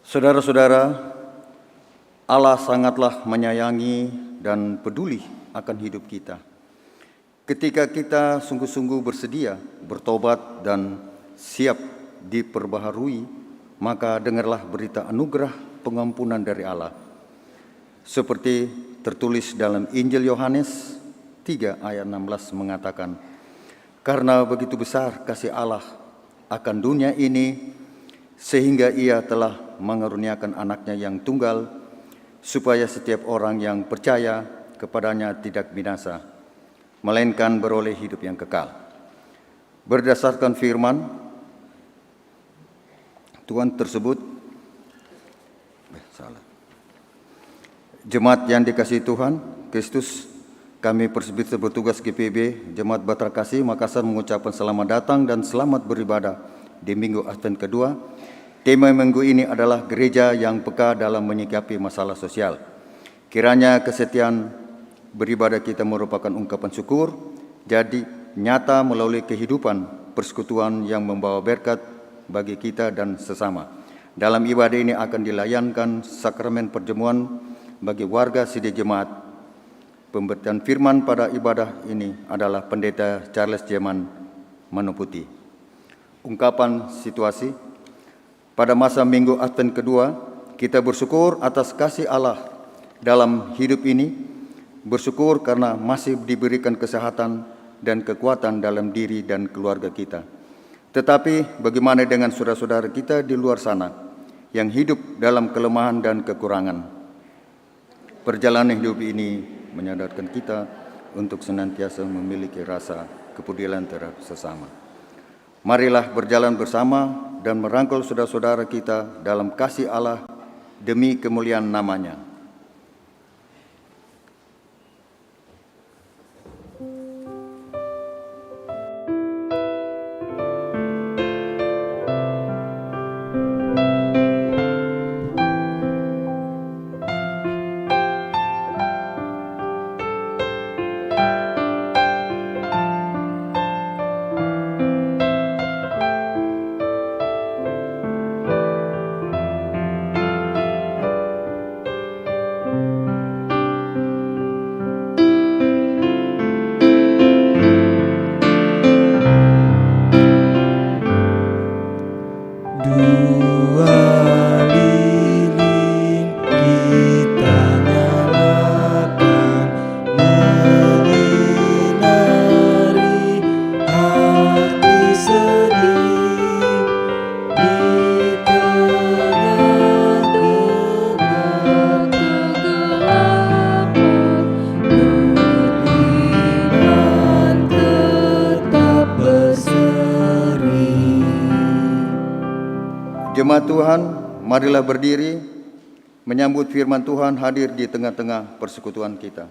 Saudara-saudara, Allah sangatlah menyayangi dan peduli akan hidup kita. Ketika kita sungguh-sungguh bersedia, bertobat dan siap diperbaharui, maka dengarlah berita anugerah pengampunan dari Allah. Seperti tertulis dalam Injil Yohanes 3 ayat 16 mengatakan, "Karena begitu besar kasih Allah akan dunia ini, sehingga Ia telah mengaruniakan anaknya yang tunggal, supaya setiap orang yang percaya kepadanya tidak binasa, melainkan beroleh hidup yang kekal." Berdasarkan firman Tuhan tersebut, jemaat yang dikasihi Tuhan Kristus, kami Presbiter bertugas GPB Jemaat Bahtera Kasih Makassar mengucapkan selamat datang dan selamat beribadah di Minggu Advent kedua. Tema minggu ini adalah gereja yang peka dalam menyikapi masalah sosial. Kiranya kesetiaan beribadah kita merupakan ungkapan syukur, jadi nyata melalui kehidupan persekutuan yang membawa berkat bagi kita dan sesama. Dalam ibadah ini akan dilayankan sakramen perjamuan bagi warga sidi jemaat. Pemberitaan firman pada ibadah ini adalah Pendeta Charles Jeman Manoputi. Ungkapan situasi. Pada masa Minggu Advent kedua, kita bersyukur atas kasih Allah dalam hidup ini, bersyukur karena masih diberikan kesehatan dan kekuatan dalam diri dan keluarga kita. Tetapi bagaimana dengan saudara-saudara kita di luar sana yang hidup dalam kelemahan dan kekurangan? Perjalanan hidup ini menyadarkan kita untuk senantiasa memiliki rasa kepedulian terhadap sesama. Marilah berjalan bersama dan merangkul saudara-saudara kita dalam kasih Allah demi kemuliaan nama-Nya. Jemaat Tuhan, marilah berdiri menyambut firman Tuhan hadir di tengah-tengah persekutuan kita.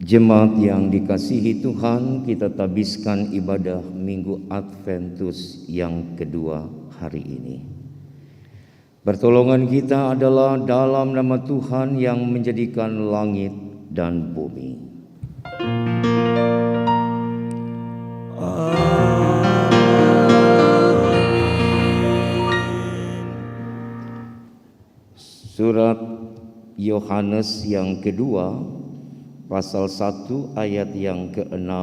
Jemaat yang dikasihi Tuhan, kita tabiskan ibadah Minggu Adventus yang kedua hari ini. Pertolongan kita adalah dalam nama Tuhan yang menjadikan langit dan bumi. Surat Yohanes yang kedua, pasal 1 ayat yang ke-6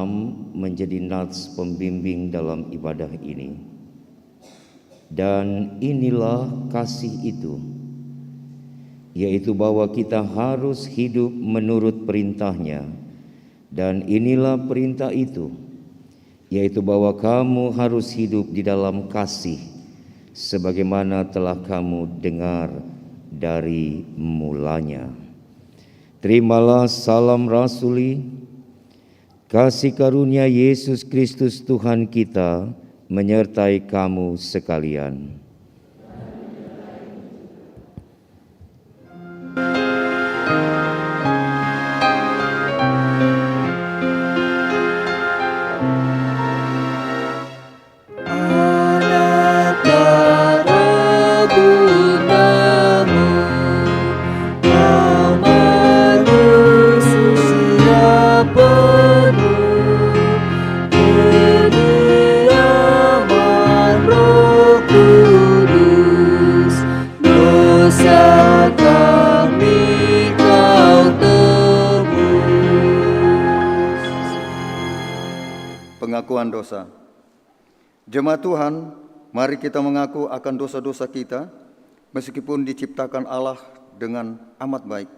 menjadi nats pembimbing dalam ibadah ini. Dan inilah kasih itu, yaitu bahwa kita harus hidup menurut perintahnya. Dan inilah perintah itu, yaitu bahwa kamu harus hidup di dalam kasih, sebagaimana telah kamu dengar dari mulanya. Terimalah salam rasuli, kasih karunia Yesus Kristus Tuhan kita menyertai kamu sekalian. Pengakuan dosa. Jemaat Tuhan, mari kita mengaku akan dosa-dosa kita, meskipun diciptakan Allah dengan amat baik.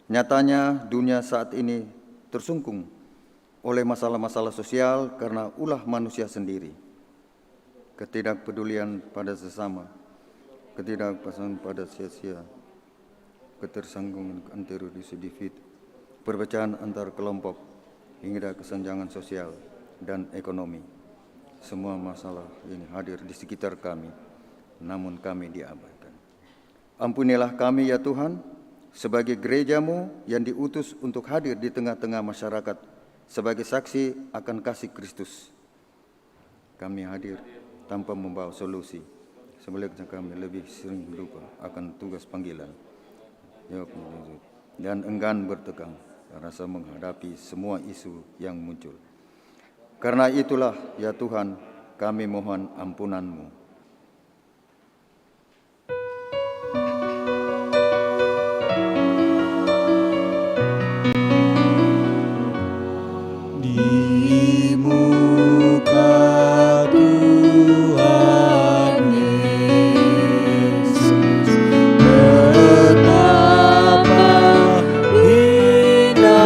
Nyatanya dunia saat ini tersungkung oleh masalah-masalah sosial karena ulah manusia sendiri. Ketidakpedulian pada sesama, ketidakpasan pada sia-sia, ketersanggungan antara individu, perpecahan antar kelompok, hingga kesenjangan sosial dan ekonomi. Semua masalah ini hadir di sekitar kami, namun kami diabaikan. Ampunilah kami ya Tuhan, sebagai gereja-Mu yang diutus untuk hadir di tengah-tengah masyarakat sebagai saksi akan kasih Kristus. Kami hadir tanpa membawa solusi, sebaliknya kami lebih sering lupa akan tugas panggilan dan enggan bertegang rasa menghadapi semua isu yang muncul. Karena itulah ya Tuhan, kami mohon ampunan-Mu. Di muka Tuhan Yesus, betapa hina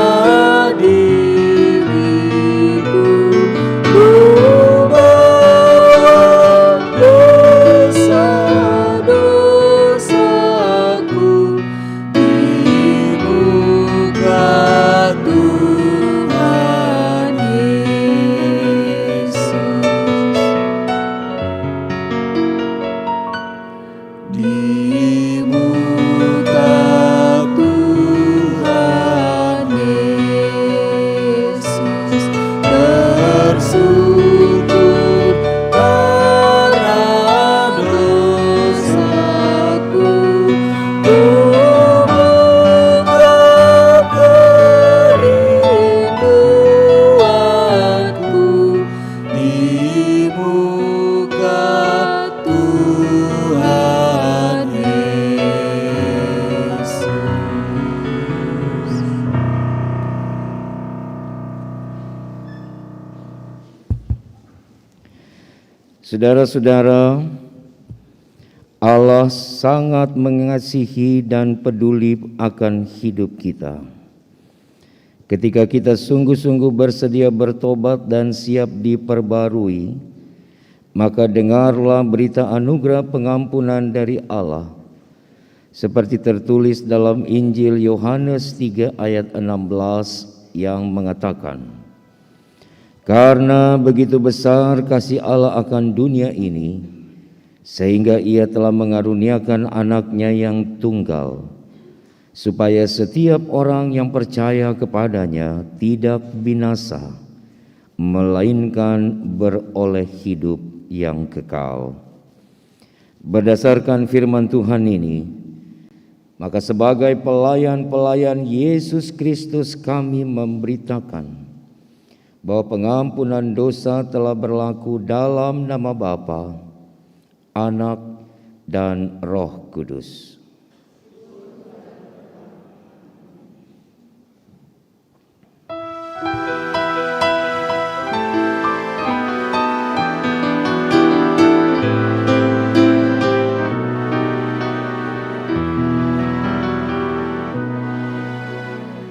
diriku, ku bawa dosa-dosaku di muka Tuhan Yesus. Di muka Tuhan Yesus tersungkur karena dosaku, ku mengungkap kerinduanku di muka Tuhan Yesus. Saudara-saudara, Allah sangat mengasihi dan peduli akan hidup kita. Ketika kita sungguh-sungguh bersedia bertobat dan siap diperbarui, maka dengarlah berita anugerah pengampunan dari Allah. Seperti tertulis dalam Injil Yohanes 3 ayat 16 yang mengatakan, "Karena begitu besar kasih Allah akan dunia ini, sehingga Ia telah mengaruniakan anaknya yang tunggal, supaya setiap orang yang percaya kepadanya tidak binasa, melainkan beroleh hidup yang kekal. Berdasarkan firman Tuhan ini, maka sebagai pelayan-pelayan Yesus Kristus kami memberitakan bahwa pengampunan dosa telah berlaku dalam nama Bapa, Anak, dan Roh Kudus.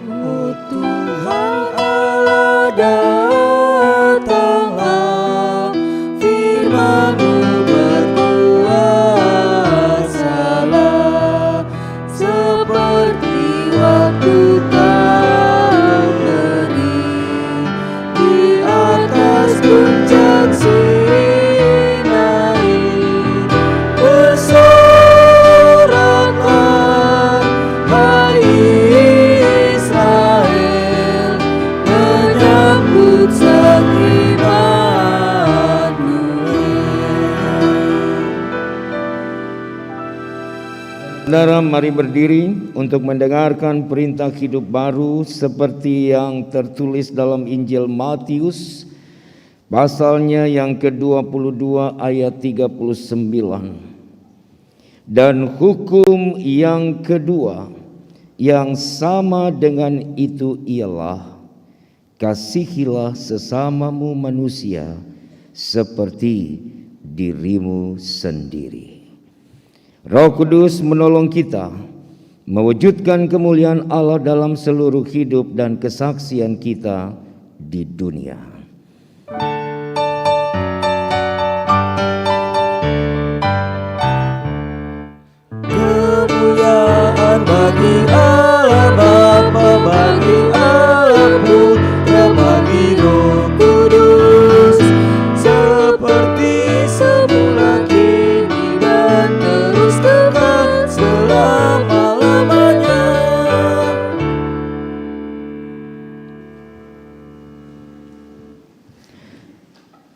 Oh Tuhan Allah, datanglah, firman-Mu berkuasalah, seperti waktu Kau berdiri di atas puncak Sinai. Bersoraklah, hai Israel, menyambut Sang Immanuel. Saudara, mari berdiri untuk mendengarkan perintah hidup baru seperti yang tertulis dalam Injil Matius, pasalnya yang ke-22 ayat 39. Dan hukum yang kedua yang sama dengan itu ialah, kasihilah sesamamu manusia seperti dirimu sendiri. Roh Kudus menolong kita mewujudkan kemuliaan Allah dalam seluruh hidup dan kesaksian kita di dunia. Kemuliaan bagi Allah Bapa, bagi Allah Putra, bagi Roh Kudus, seperti semula, kini, dan terus kekal selama-lamanya.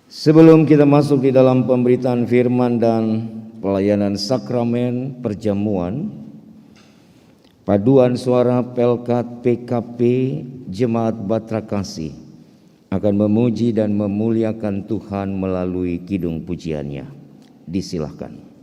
Sebelum kita masuk di dalam pemberitaan firman dan pelayanan sakramen perjamuan, paduan suara Pelkat PKP Jemaat Batra Kasih akan memuji dan memuliakan Tuhan melalui kidung pujiannya. Disilahkan.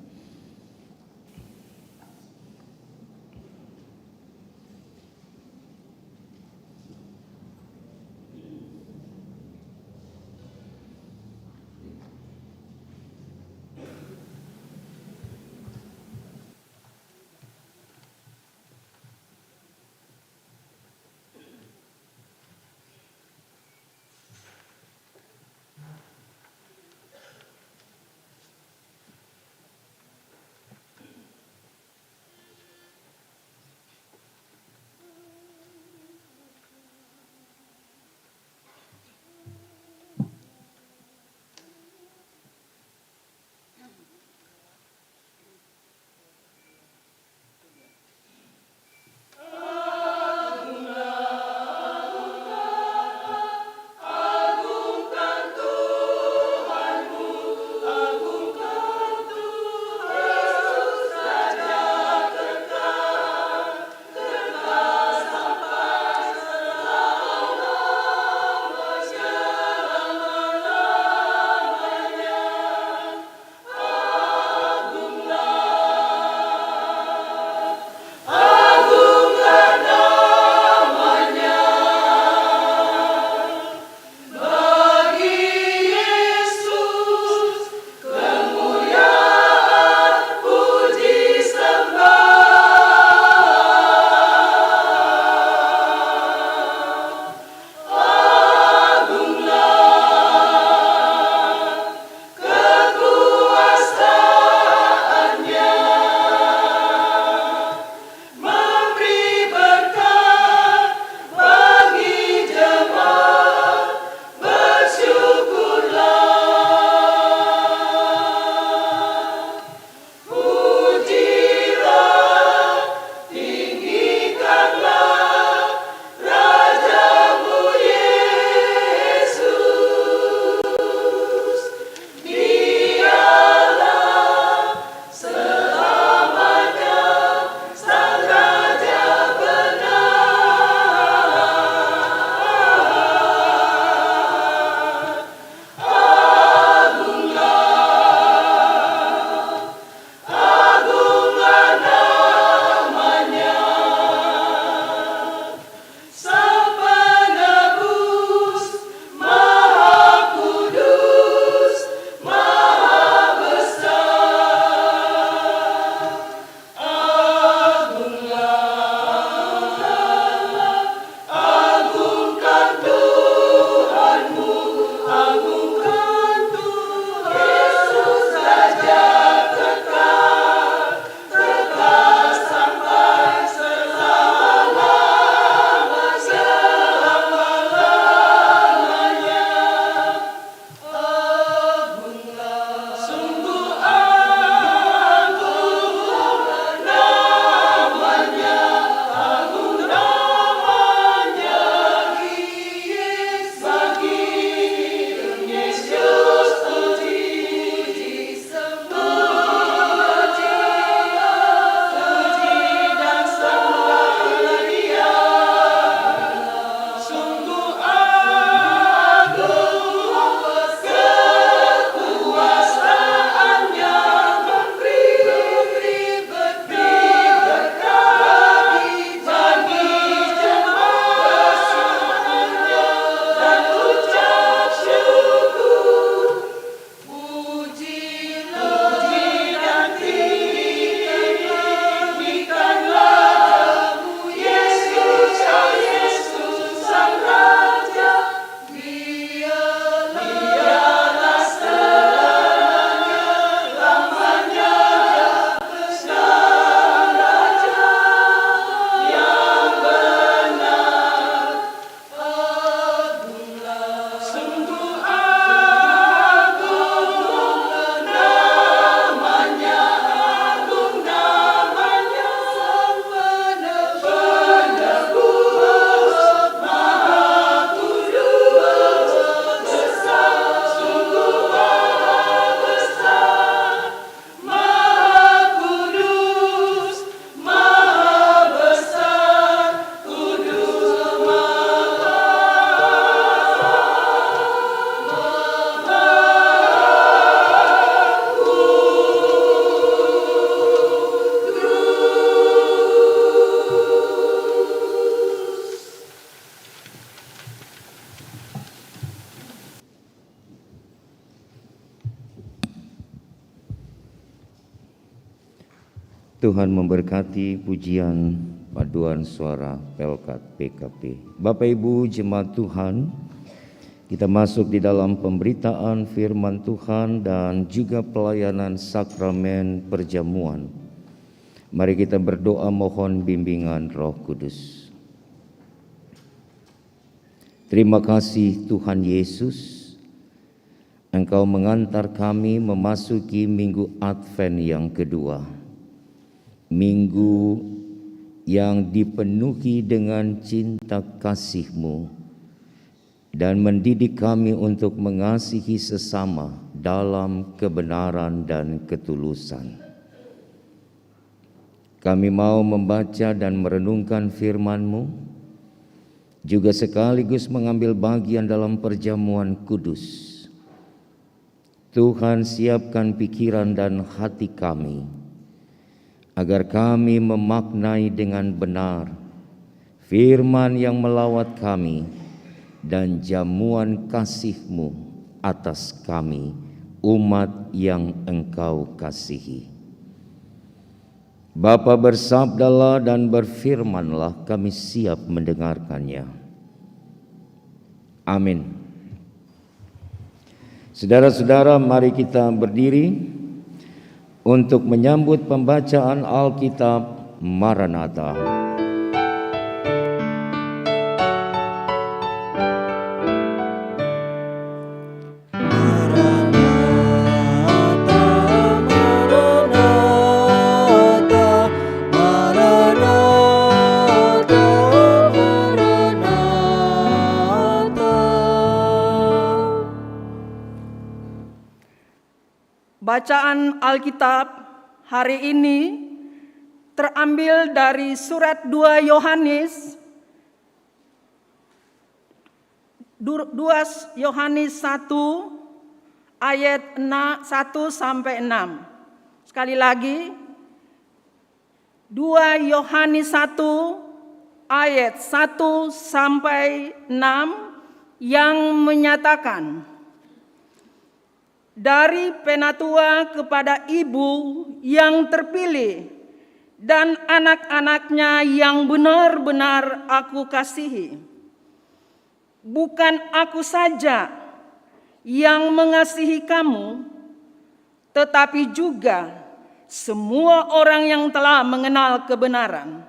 Tuhan memberkati pujian paduan suara Pelkat PKP. Bapak Ibu jemaat Tuhan, kita masuk di dalam pemberitaan firman Tuhan dan juga pelayanan sakramen perjamuan. Mari kita berdoa mohon bimbingan Roh Kudus. Terima kasih Tuhan Yesus, Engkau mengantar kami memasuki minggu Advent yang kedua. Minggu yang dipenuhi dengan cinta kasih-Mu dan mendidik kami untuk mengasihi sesama dalam kebenaran dan ketulusan. Kami mau membaca dan merenungkan firman-Mu, juga sekaligus mengambil bagian dalam perjamuan kudus. Tuhan, siapkan pikiran dan hati kami, agar kami memaknai dengan benar firman yang melawat kami dan jamuan kasih-Mu atas kami, umat yang Engkau kasihi. Bapa, bersabdalah dan berfirmanlah, kami siap mendengarkannya. Amin. Saudara-saudara, mari kita berdiri untuk menyambut pembacaan Alkitab Maranatha. Bacaan Alkitab hari ini terambil dari surat 2 Yohanes 1 ayat 1 sampai 6. Sekali lagi, 2 Yohanes 1 ayat 1 sampai 6 yang menyatakan, dari penatua kepada ibu yang terpilih dan anak-anaknya yang benar-benar aku kasihi. Bukan aku saja yang mengasihi kamu, tetapi juga semua orang yang telah mengenal kebenaran.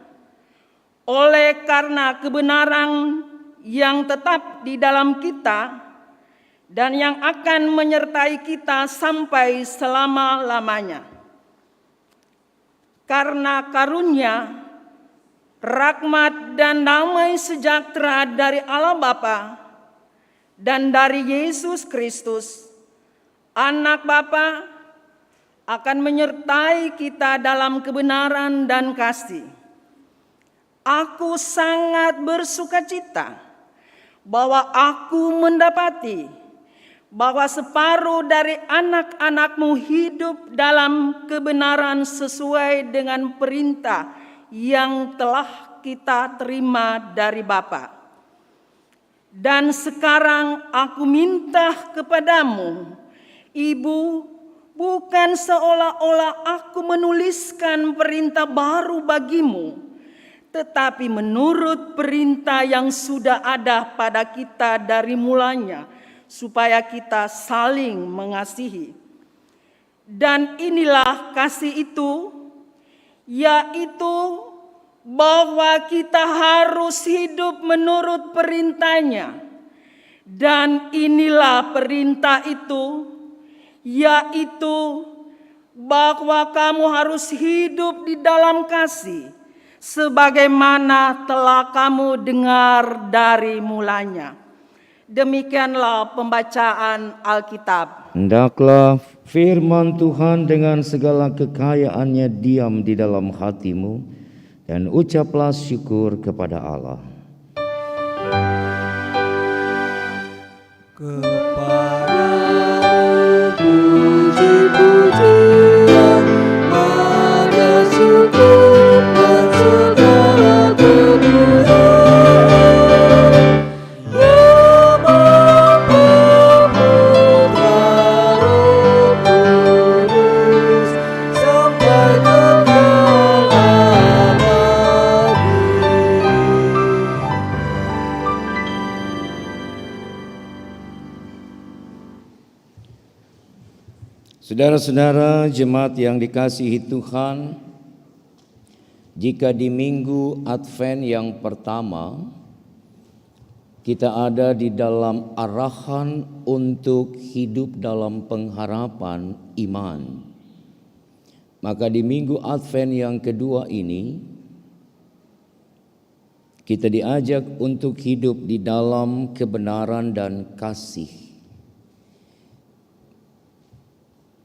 Oleh karena kebenaran yang tetap di dalam kita dan yang akan menyertai kita sampai selama-lamanya. Karena karunia, rahmat dan damai sejahtera dari Allah Bapa dan dari Yesus Kristus, Anak Bapa, akan menyertai kita dalam kebenaran dan kasih. Aku sangat bersukacita bahwa aku mendapati bahwa separuh dari anak-anakmu hidup dalam kebenaran sesuai dengan perintah yang telah kita terima dari Bapa. Dan sekarang aku minta kepadamu, Ibu, bukan seolah-olah aku menuliskan perintah baru bagimu, tetapi menurut perintah yang sudah ada pada kita dari mulanya, supaya kita saling mengasihi. Dan inilah kasih itu, yaitu bahwa kita harus hidup menurut perintahnya. Dan inilah perintah itu, yaitu bahwa kamu harus hidup di dalam kasih, sebagaimana telah kamu dengar dari mulanya. Demikianlah pembacaan Alkitab. Hendaklah firman Tuhan dengan segala kekayaannya diam di dalam hatimu, dan ucaplah syukur kepada Allah. Kepada puji-pujian, pada syukur dan segala kemuliaan. Sampai kekal. Saudara-saudara jemaat yang dikasihi Tuhan, jika di minggu Advent yang pertama kita ada di dalam arahan untuk hidup dalam pengharapan iman, maka di minggu Advent yang kedua ini kita diajak untuk hidup di dalam kebenaran dan kasih.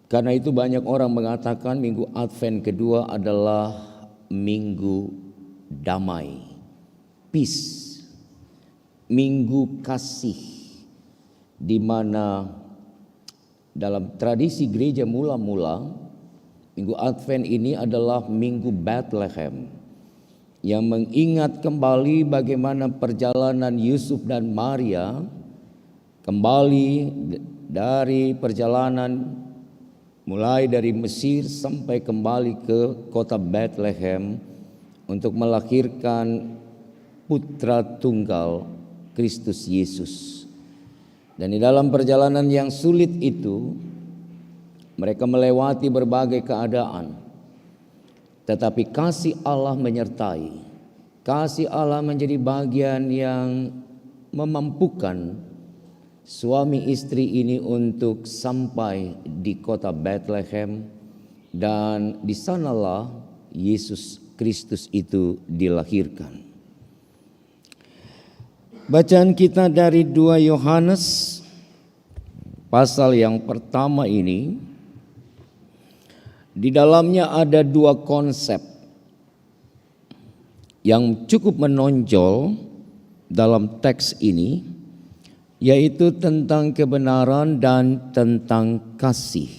Karena itu banyak orang mengatakan minggu Advent kedua adalah minggu damai, peace, minggu kasih, di mana dalam tradisi gereja mula-mula minggu Advent ini adalah minggu Bethlehem yang mengingat kembali bagaimana perjalanan Yusuf dan Maria kembali dari perjalanan mulai dari Mesir sampai kembali ke kota Bethlehem untuk melahirkan putra tunggal Kristus Yesus. Dan di dalam perjalanan yang sulit itu mereka melewati berbagai keadaan, tetapi kasih Allah menyertai. Kasih Allah menjadi bagian yang memampukan suami istri ini untuk sampai di kota Bethlehem, dan di sanalah Yesus Kristus itu dilahirkan. Bacaan kita dari 2 Yohanes pasal yang pertama ini, di dalamnya ada 2 konsep yang cukup menonjol dalam teks ini, yaitu tentang kebenaran dan tentang kasih.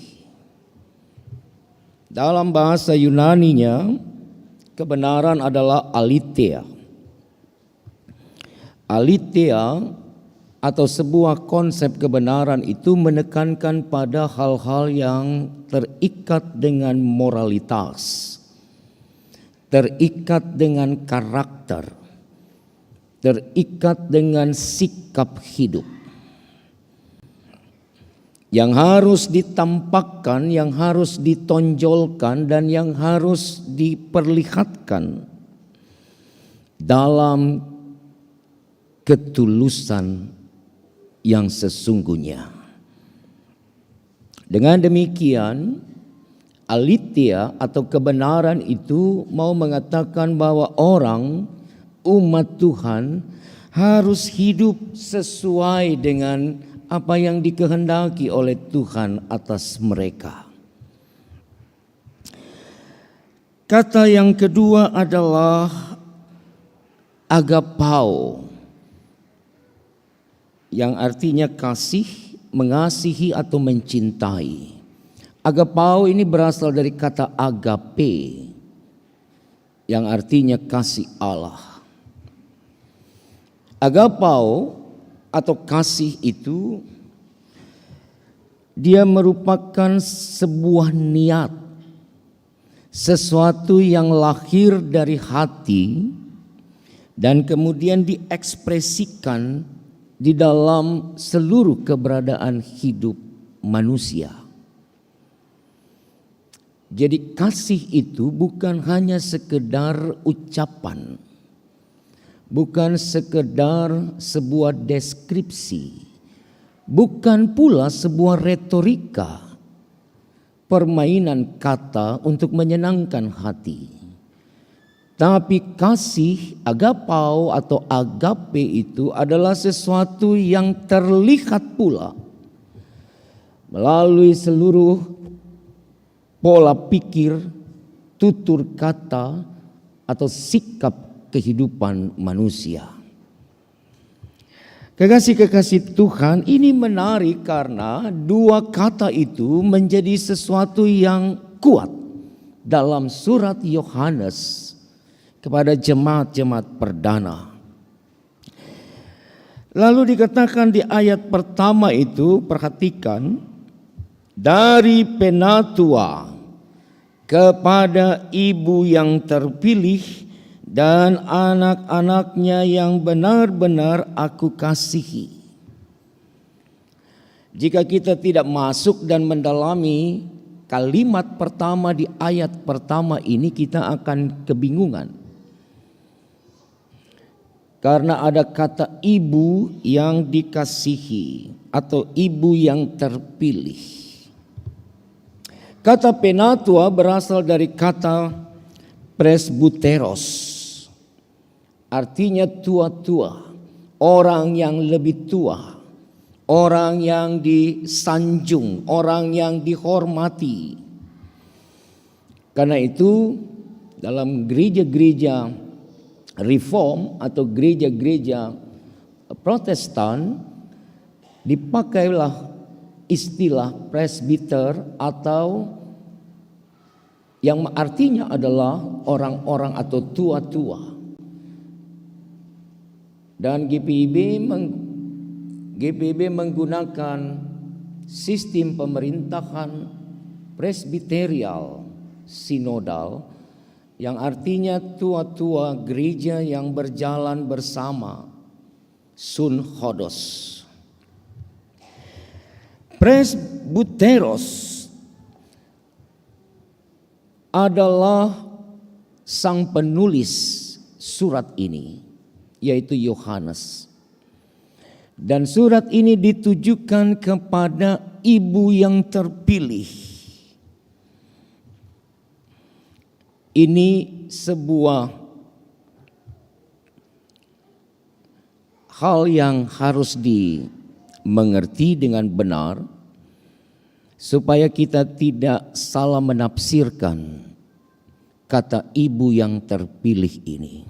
Dalam bahasa Yunaninya, kebenaran adalah aletheia. Aletheia atau sebuah konsep kebenaran itu menekankan pada hal-hal yang terikat dengan moralitas, terikat dengan karakter, terikat dengan sikap hidup yang harus ditampakkan, yang harus ditonjolkan, dan yang harus diperlihatkan dalam ketulusan yang sesungguhnya. Dengan demikian, aletheia atau kebenaran itu mau mengatakan bahwa orang, umat Tuhan harus hidup sesuai dengan apa yang dikehendaki oleh Tuhan atas mereka. Kata yang kedua adalah agapao, yang artinya kasih, mengasihi atau mencintai. Agapao ini berasal dari kata agape, yang artinya kasih Allah. Agapao atau kasih itu dia merupakan sebuah niat, sesuatu yang lahir dari hati dan kemudian diekspresikan di dalam seluruh keberadaan hidup manusia. Jadi kasih itu bukan hanya sekedar ucapan, bukan sekedar sebuah deskripsi, bukan pula sebuah retorika, permainan kata untuk menyenangkan hati. Tapi kasih, agapao atau agape itu adalah sesuatu yang terlihat pula melalui seluruh pola pikir, tutur kata, atau sikap kehidupan manusia. Kekasih-kekasih Tuhan, ini menarik karena 2 kata itu menjadi sesuatu yang kuat dalam surat Yohanes kepada jemaat-jemaat perdana. Lalu dikatakan di ayat pertama itu, perhatikan, dari penatua kepada ibu yang terpilih dan anak-anaknya yang benar-benar aku kasihi. Jika kita tidak masuk dan mendalami kalimat pertama di ayat pertama ini kita akan kebingungan. Karena ada kata ibu yang dikasihi atau ibu yang terpilih. Kata penatua berasal dari kata presbuteros. Artinya tua-tua, orang yang lebih tua, orang yang disanjung, orang yang dihormati. Karena itu dalam gereja-gereja Reform atau gereja-gereja Protestan dipakailah istilah presbiter atau yang artinya adalah orang-orang atau tua-tua. Dan GPIB menggunakan sistem pemerintahan presbiterial sinodal yang artinya tua-tua gereja yang berjalan bersama, sunhodos. Presbuteros adalah sang penulis surat ini, yaitu Yohanes. Dan surat ini ditujukan kepada ibu yang terpilih. Ini sebuah hal yang harus dimengerti dengan benar supaya kita tidak salah menafsirkan kata ibu yang terpilih ini.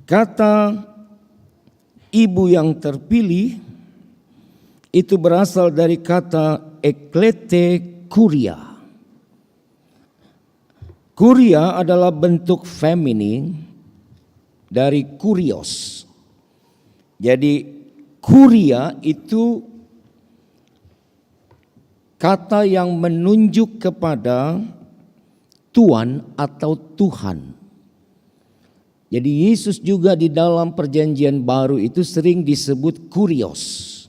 Kata ibu yang terpilih itu berasal dari kata eklete kuria. Kuria adalah bentuk feminin dari kurios. Jadi kuria itu kata yang menunjuk kepada Tuan atau Tuhan. Jadi Yesus juga di dalam perjanjian baru itu sering disebut kurios,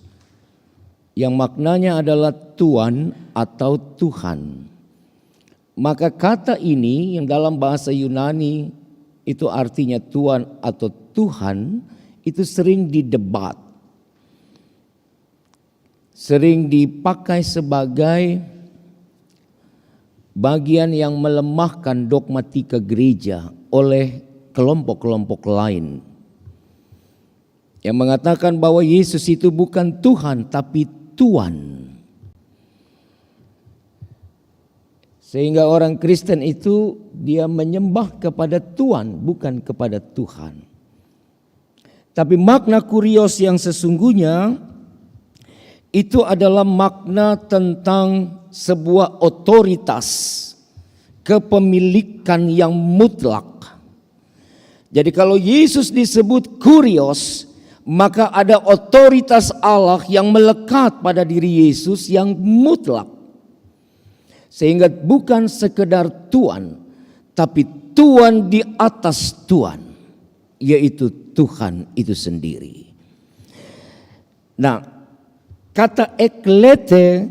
yang maknanya adalah Tuan atau Tuhan. Maka kata ini yang dalam bahasa Yunani itu artinya Tuan atau Tuhan itu sering didebat. Sering dipakai sebagai bagian yang melemahkan dogmatika gereja oleh kelompok-kelompok lain. Yang mengatakan bahwa Yesus itu bukan Tuhan tapi Tuan. Sehingga orang Kristen itu dia menyembah kepada Tuan bukan kepada Tuhan. Tapi makna kurios yang sesungguhnya itu adalah makna tentang sebuah otoritas, kepemilikan yang mutlak. Jadi kalau Yesus disebut kurios, maka ada otoritas Allah yang melekat pada diri Yesus yang mutlak. Sehingga bukan sekedar Tuan, tapi Tuan di atas Tuan, yaitu Tuhan itu sendiri. Nah, kata eklete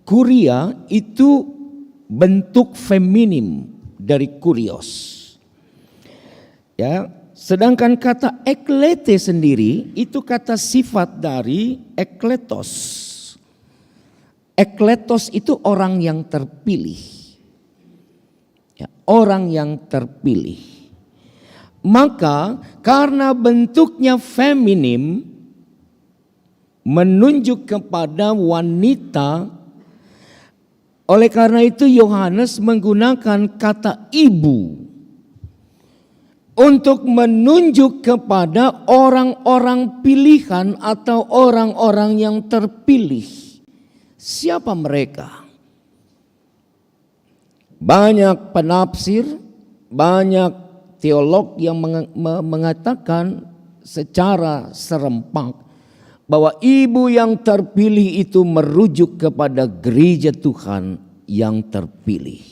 kuria itu bentuk feminim dari kurios. Ya, sedangkan kata eklete sendiri itu kata sifat dari ekletos. Ekletos itu orang yang terpilih. Ya, orang yang terpilih. Maka karena bentuknya feminim menunjuk kepada wanita, oleh karena itu Yohanes menggunakan kata ibu untuk menunjuk kepada orang-orang pilihan atau orang-orang yang terpilih. Siapa mereka? Banyak penafsir, banyak teolog yang mengatakan secara serempak bahwa ibu yang terpilih itu merujuk kepada gereja Tuhan yang terpilih.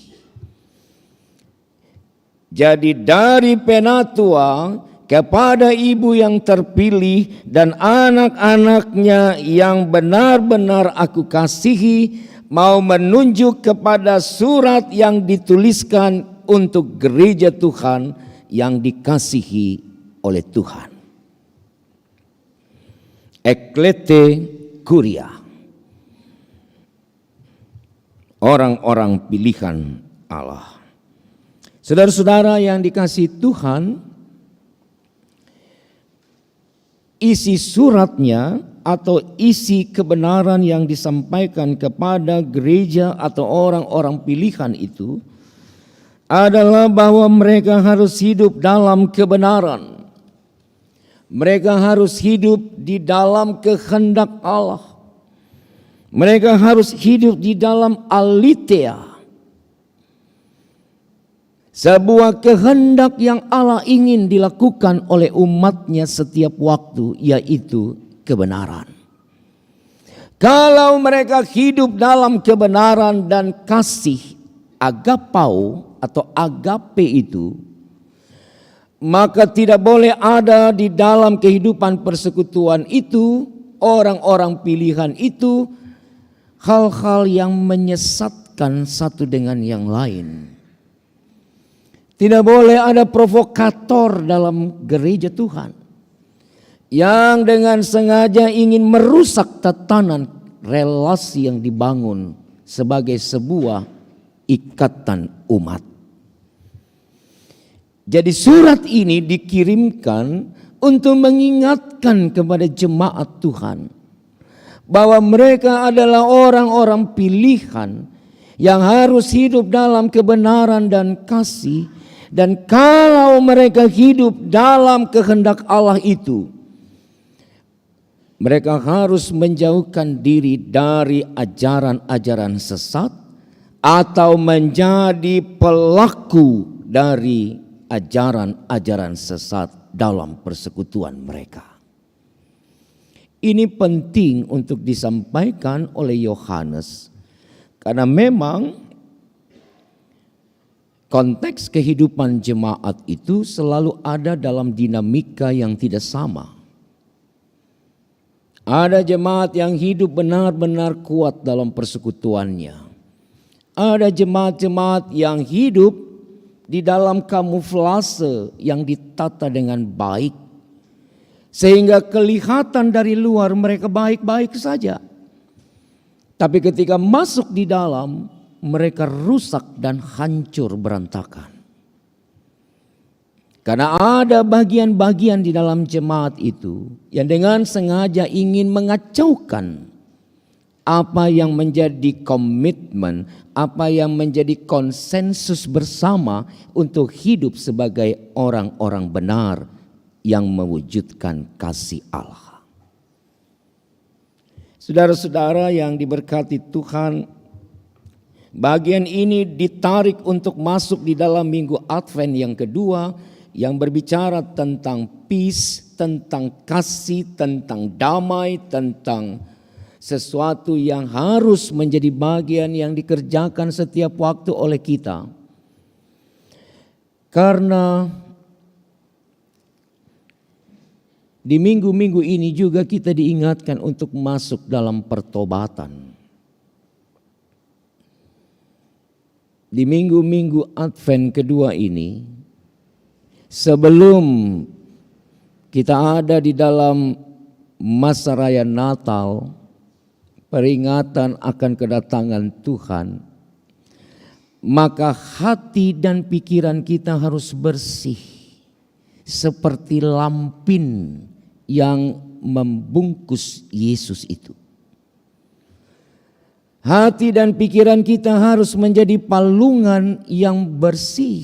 Jadi dari penatua kepada ibu yang terpilih dan anak-anaknya yang benar-benar aku kasihi, mau menunjuk kepada surat yang dituliskan untuk gereja Tuhan yang dikasihi oleh Tuhan. Eklete Kuria, orang-orang pilihan Allah. Saudara-saudara yang dikasihi Tuhan, isi suratnya atau isi kebenaran yang disampaikan kepada gereja atau orang-orang pilihan itu adalah bahwa mereka harus hidup dalam kebenaran. Mereka harus hidup di dalam kehendak Allah. Mereka harus hidup di dalam aletheia. Sebuah kehendak yang Allah ingin dilakukan oleh umatnya setiap waktu, yaitu kebenaran. Kalau mereka hidup dalam kebenaran dan kasih, agapau atau agape itu, maka tidak boleh ada di dalam kehidupan persekutuan itu, orang-orang pilihan itu, hal-hal yang menyesatkan satu dengan yang lain. Tidak boleh ada provokator dalam gereja Tuhan yang dengan sengaja ingin merusak tatanan relasi yang dibangun sebagai sebuah ikatan umat. Jadi surat ini dikirimkan untuk mengingatkan kepada jemaat Tuhan bahwa mereka adalah orang-orang pilihan yang harus hidup dalam kebenaran dan kasih. Dan kalau mereka hidup dalam kehendak Allah itu, mereka harus menjauhkan diri dari ajaran-ajaran sesat atau menjadi pelaku dari ajaran-ajaran sesat dalam persekutuan mereka. Ini penting untuk disampaikan oleh Yohanes karena memang konteks kehidupan jemaat itu selalu ada dalam dinamika yang tidak sama. Ada jemaat yang hidup benar-benar kuat dalam persekutuannya. Ada jemaat-jemaat yang hidup di dalam kamuflase yang ditata dengan baik. Sehingga kelihatan dari luar mereka baik-baik saja. Tapi ketika masuk di dalam, mereka rusak dan hancur berantakan. Karena ada bagian-bagian di dalam jemaat itu yang dengan sengaja ingin mengacaukan apa yang menjadi komitmen, apa yang menjadi konsensus bersama untuk hidup sebagai orang-orang benar yang mewujudkan kasih Allah. Saudara-saudara yang diberkati Tuhan, bagian ini ditarik untuk masuk di dalam minggu Advent yang kedua yang berbicara tentang peace, tentang kasih, tentang damai, tentang sesuatu yang harus menjadi bagian yang dikerjakan setiap waktu oleh kita. Karena di minggu-minggu ini juga kita diingatkan untuk masuk dalam pertobatan. Di minggu-minggu Advent kedua ini, sebelum kita ada di dalam masa raya Natal, peringatan akan kedatangan Tuhan, maka hati dan pikiran kita harus bersih seperti lampin yang membungkus Yesus itu. Hati dan pikiran kita harus menjadi palungan yang bersih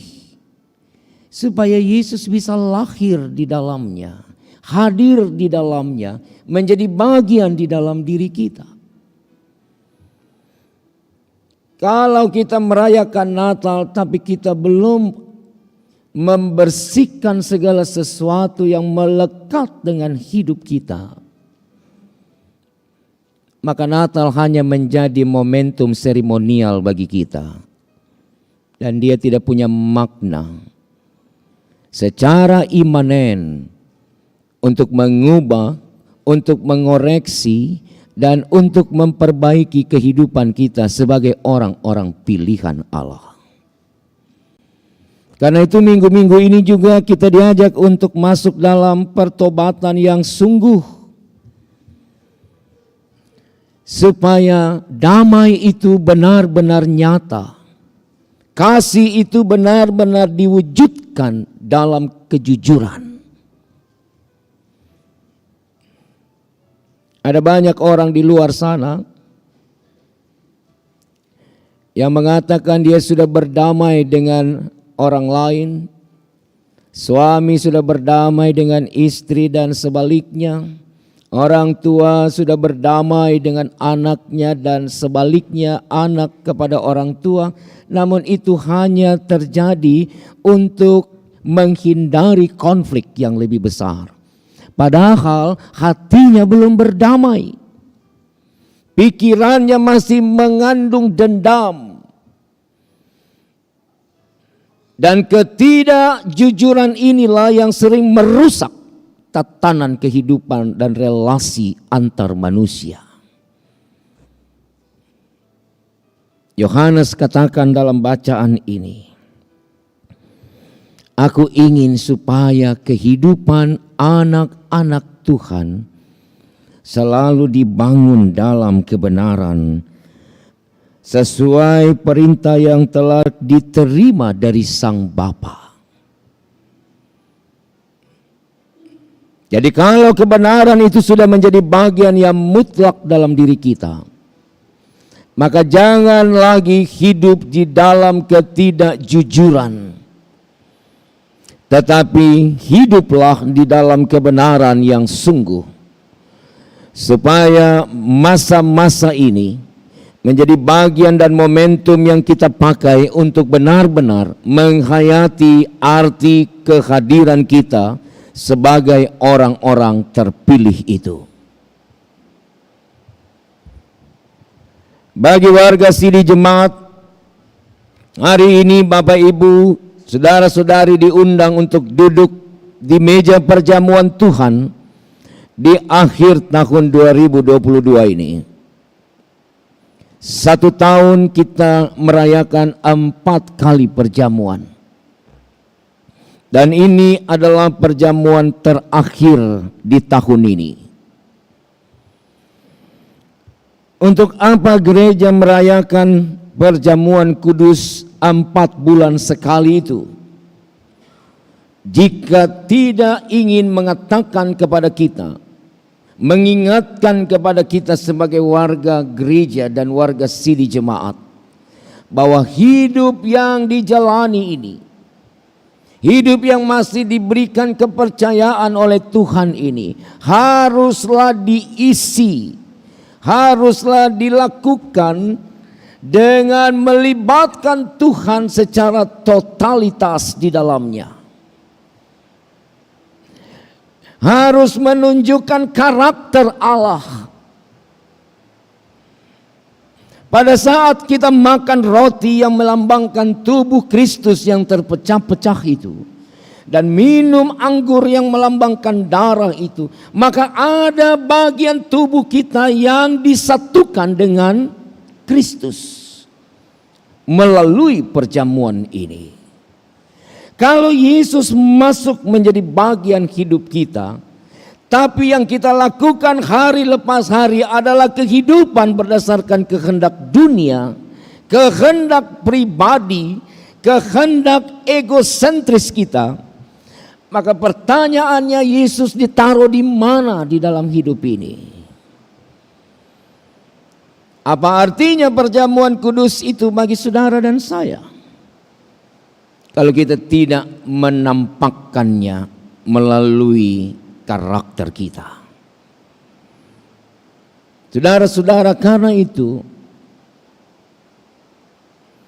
supaya Yesus bisa lahir di dalamnya, hadir di dalamnya, menjadi bagian di dalam diri kita. Kalau kita merayakan Natal tapi kita belum membersihkan segala sesuatu yang melekat dengan hidup kita, maka Natal hanya menjadi momentum seremonial bagi kita dan dia tidak punya makna. secara imanen untuk mengubah, untuk mengoreksi, dan untuk memperbaiki kehidupan kita sebagai orang-orang pilihan Allah. Karena itu minggu-minggu ini juga kita diajak untuk masuk dalam pertobatan yang sungguh, supaya damai itu benar-benar nyata, kasih itu benar-benar diwujudkan dalam kejujuran. Ada banyak orang di luar sana yang mengatakan dia sudah berdamai dengan orang lain, suami sudah berdamai dengan istri dan sebaliknya, orang tua sudah berdamai dengan anaknya dan sebaliknya anak kepada orang tua, namun itu hanya terjadi untuk menghindari konflik yang lebih besar. Padahal hatinya belum berdamai, pikirannya masih mengandung dendam. Dan ketidakjujuran inilah yang sering merusak tatanan kehidupan dan relasi antar manusia. Yohanes katakan dalam bacaan ini, aku ingin supaya kehidupan anak-anak Tuhan selalu dibangun dalam kebenaran, sesuai perintah yang telah diterima dari Sang Bapa. Jadi kalau kebenaran itu sudah menjadi bagian yang mutlak dalam diri kita, maka jangan lagi hidup di dalam ketidakjujuran, tetapi hiduplah di dalam kebenaran yang sungguh, supaya masa-masa ini menjadi bagian dan momentum yang kita pakai untuk benar-benar menghayati arti kehadiran kita sebagai orang-orang terpilih itu. Bagi warga Sidi Jemaat, hari ini Bapak Ibu, saudara-saudari diundang untuk duduk di meja perjamuan Tuhan di akhir tahun 2022 ini. 1 tahun kita merayakan 4 kali perjamuan. Dan ini adalah perjamuan terakhir di tahun ini. Untuk apa gereja merayakan perjamuan kudus 4 bulan sekali itu? Jika tidak ingin mengatakan kepada kita, mengingatkan kepada kita sebagai warga gereja dan warga Sidi Jemaat, bahwa hidup yang dijalani ini, hidup yang masih diberikan kepercayaan oleh Tuhan ini, haruslah diisi, haruslah dilakukan dengan melibatkan Tuhan secara totalitas di dalamnya. Harus menunjukkan karakter Allah. Pada saat kita makan roti yang melambangkan tubuh Kristus yang terpecah-pecah itu, dan minum anggur yang melambangkan darah itu, maka ada bagian tubuh kita yang disatukan dengan Kristus melalui perjamuan ini. Kalau Yesus masuk menjadi bagian hidup kita, tapi yang kita lakukan hari lepas hari adalah kehidupan berdasarkan kehendak dunia, kehendak pribadi, kehendak egosentris kita, maka pertanyaannya, Yesus ditaruh di mana di dalam hidup ini? Apa artinya perjamuan kudus itu bagi saudara dan saya? Kalau kita tidak menampakkannya melalui karakter kita. Saudara-saudara, karena itu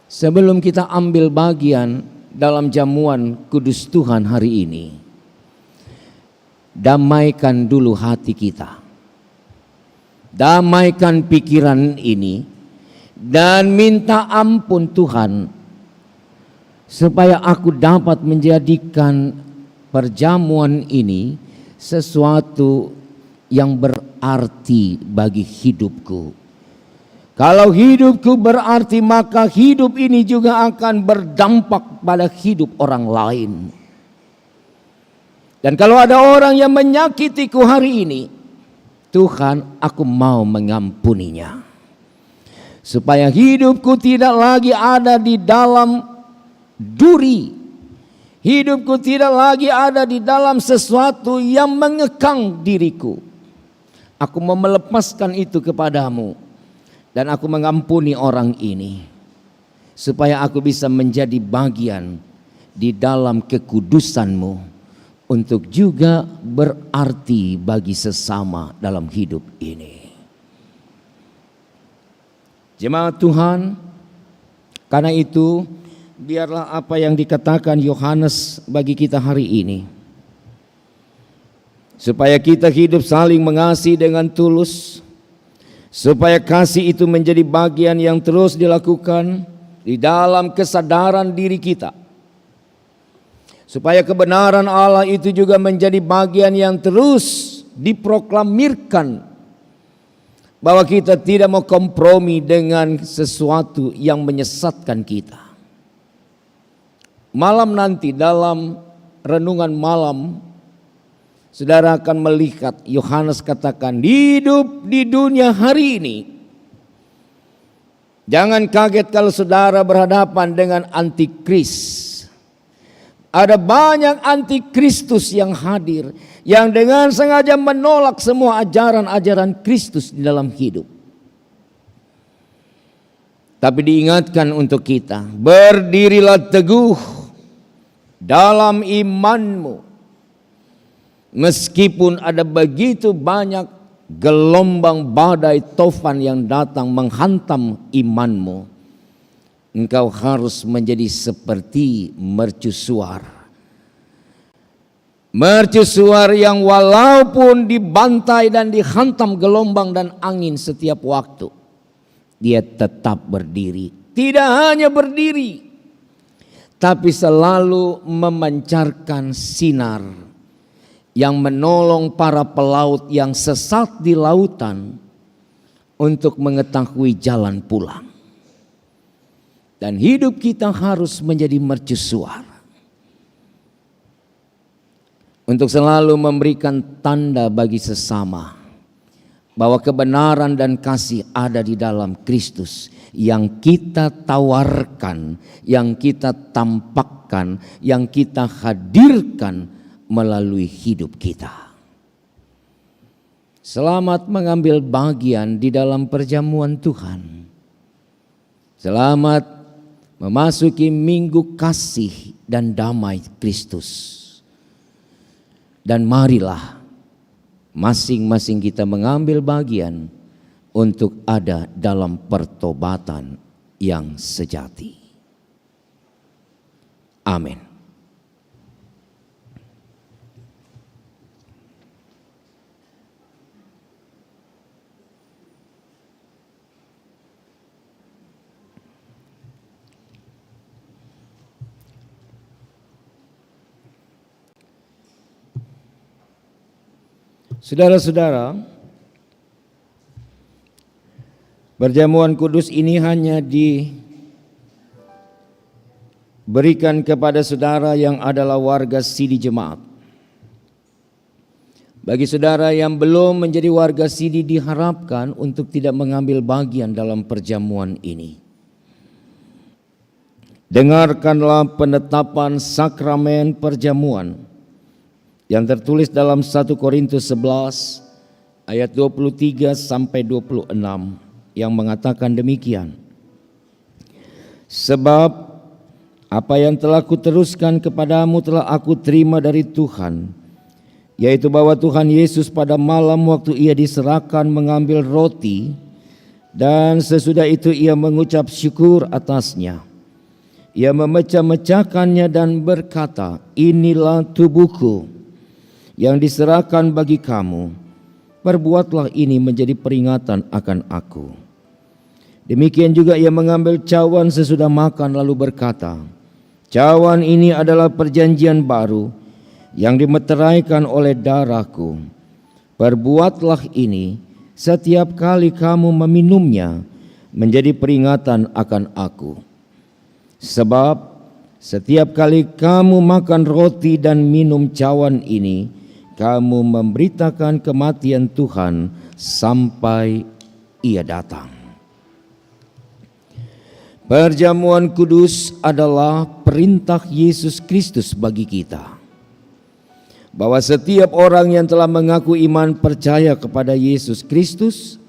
sebelum kita ambil bagian dalam jamuan kudus Tuhan hari ini, damaikan dulu hati kita. Damaikan pikiran ini dan minta ampun Tuhan, supaya aku dapat menjadikan perjamuan ini sesuatu yang berarti bagi hidupku. Kalau hidupku berarti, maka hidup ini juga akan berdampak pada hidup orang lain. Dan kalau ada orang yang menyakitiku hari ini, Tuhan, aku mau mengampuninya. Supaya hidupku tidak lagi ada di dalam duri. Hidupku tidak lagi ada di dalam sesuatu yang mengekang diriku. Aku mau melepaskan itu kepadamu. Dan aku mengampuni orang ini. Supaya aku bisa menjadi bagian di dalam kekudusanmu. Untuk juga berarti bagi sesama dalam hidup ini. Jemaat Tuhan, karena itu biarlah apa yang dikatakan Yohanes bagi kita hari ini. Supaya kita hidup saling mengasihi dengan tulus. Supaya kasih itu menjadi bagian yang terus dilakukan di dalam kesadaran diri kita. Supaya kebenaran Allah itu juga menjadi bagian yang terus diproklamirkan. Bahwa kita tidak mau kompromi dengan sesuatu yang menyesatkan kita. Malam nanti dalam renungan malam, saudara akan melihat Yohanes katakan, hidup di dunia hari ini. Jangan kaget kalau saudara berhadapan dengan antikris. Ada banyak antikristus yang hadir, yang dengan sengaja menolak semua ajaran-ajaran Kristus di dalam hidup. Tapi diingatkan untuk kita, berdirilah teguh dalam imanmu. Meskipun ada begitu banyak gelombang badai tofan yang datang menghantam imanmu, engkau harus menjadi seperti mercusuar. Mercusuar yang walaupun dibantai dan dihantam gelombang dan angin setiap waktu, dia tetap berdiri. Tidak hanya berdiri, tapi selalu memancarkan sinar yang menolong para pelaut yang sesat di lautan untuk mengetahui jalan pulang. Dan hidup kita harus menjadi mercusuar. Untuk selalu memberikan tanda bagi sesama. Bahwa kebenaran dan kasih ada di dalam Kristus. Yang kita tawarkan, yang kita tampakkan, yang kita hadirkan melalui hidup kita. Selamat mengambil bagian di dalam perjamuan Tuhan. Selamat memasuki minggu kasih dan damai Kristus. Dan marilah masing-masing kita mengambil bagian untuk ada dalam pertobatan yang sejati. Amin. Saudara-saudara, perjamuan kudus ini hanya diberikan kepada saudara yang adalah warga Sidi Jemaat. Bagi saudara yang belum menjadi warga Sidi diharapkan untuk tidak mengambil bagian dalam perjamuan ini. Dengarkanlah penetapan sakramen perjamuan yang tertulis dalam 1 Korintus 11 ayat 23 sampai 26 yang mengatakan demikian. Sebab apa yang telah kuteruskan kepadamu telah aku terima dari Tuhan, yaitu bahwa Tuhan Yesus pada malam waktu ia diserahkan mengambil roti, dan sesudah itu ia mengucap syukur atasnya. Ia memecah-mecahkannya dan berkata, inilah tubuhku yang diserahkan bagi kamu, perbuatlah ini menjadi peringatan akan aku. Demikian juga ia mengambil cawan sesudah makan lalu berkata, cawan ini adalah perjanjian baru yang dimeteraikan oleh darahku. Perbuatlah ini setiap kali kamu meminumnya menjadi peringatan akan aku. Sebab setiap kali kamu makan roti dan minum cawan ini, kamu memberitakan kematian Tuhan sampai Ia datang. Perjamuan kudus adalah perintah Yesus Kristus bagi kita, bahwa setiap orang yang telah mengaku iman percaya kepada Yesus Kristus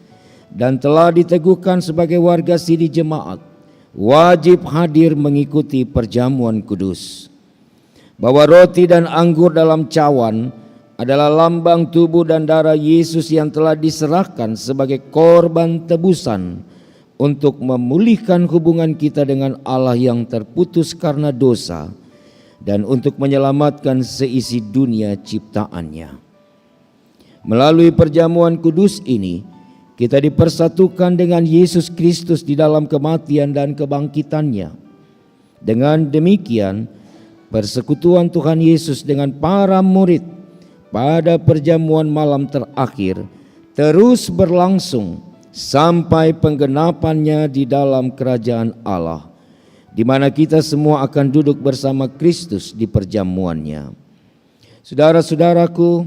dan telah diteguhkan sebagai warga siri jemaat wajib hadir mengikuti perjamuan kudus. Bahwa roti dan anggur dalam cawan adalah lambang tubuh dan darah Yesus yang telah diserahkan sebagai korban tebusan untuk memulihkan hubungan kita dengan Allah yang terputus karena dosa dan untuk menyelamatkan seisi dunia ciptaannya. Melalui perjamuan kudus ini, kita dipersatukan dengan Yesus Kristus di dalam kematian dan kebangkitannya. Dengan demikian, persekutuan Tuhan Yesus dengan para murid pada perjamuan malam terakhir terus berlangsung sampai penggenapannya di dalam kerajaan Allah, di mana kita semua akan duduk bersama Kristus di perjamuannya. Saudara-saudaraku,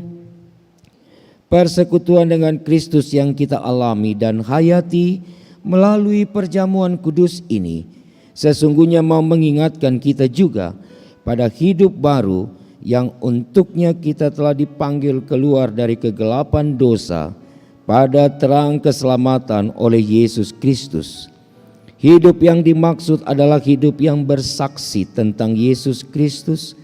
persekutuan dengan Kristus yang kita alami dan hayati melalui perjamuan kudus ini sesungguhnya mau mengingatkan kita juga pada hidup baru yang untuknya kita telah dipanggil keluar dari kegelapan dosa pada terang keselamatan oleh Yesus Kristus. Hidup yang dimaksud adalah hidup yang bersaksi tentang Yesus Kristus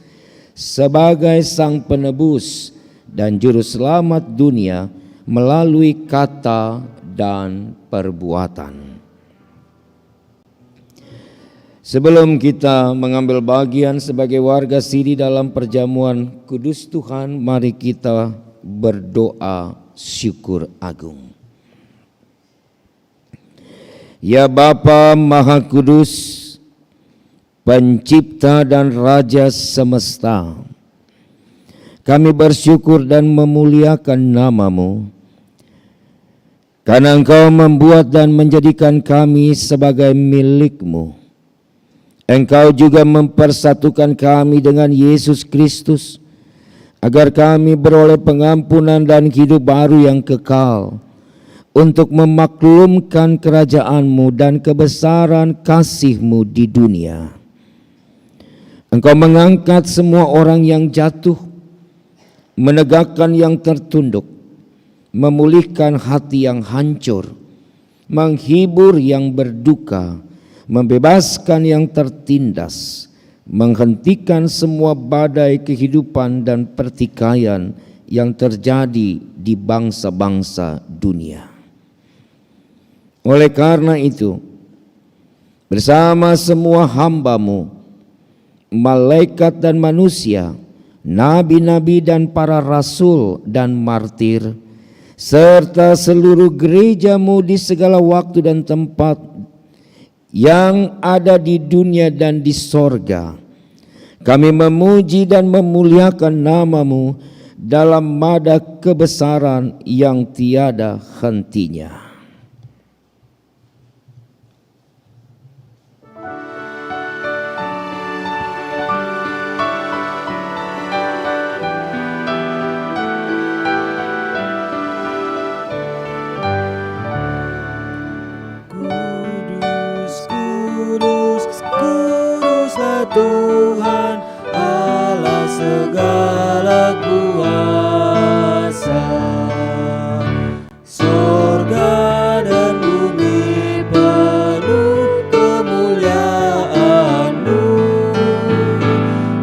sebagai Sang Penebus dan Juru Selamat dunia melalui kata dan perbuatan. Sebelum kita mengambil bagian sebagai warga siri dalam perjamuan kudus Tuhan, mari kita berdoa syukur agung. Ya Bapa Maha Kudus, Pencipta dan Raja semesta, kami bersyukur dan memuliakan nama-Mu, karena Engkau membuat dan menjadikan kami sebagai milik-Mu. Engkau juga mempersatukan kami dengan Yesus Kristus, agar kami beroleh pengampunan dan hidup baru yang kekal, untuk memaklumkan kerajaan-Mu dan kebesaran kasih-Mu di dunia. Engkau mengangkat semua orang yang jatuh, menegakkan yang tertunduk, memulihkan hati yang hancur, menghibur yang berduka, membebaskan yang tertindas, menghentikan semua badai kehidupan dan pertikaian yang terjadi di bangsa-bangsa dunia. Oleh karena itu, bersama semua hamba-Mu, malaikat dan manusia, nabi-nabi dan para rasul dan martir, serta seluruh gereja-Mu di segala waktu dan tempat yang ada di dunia dan di sorga, kami memuji dan memuliakan nama-Mu dalam mada kebesaran yang tiada hentinya. Tuhan Allah segala kuasa, surga dan bumi penuh kemuliaan-Mu.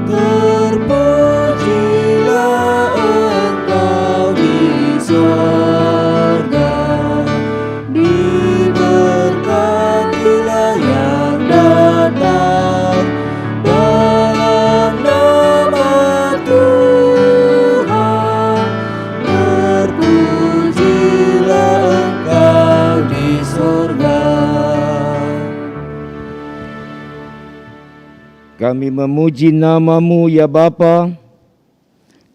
Terpujilah Engkau di surga, diberkatilah yang datang. Kami memuji nama-Mu ya Bapa,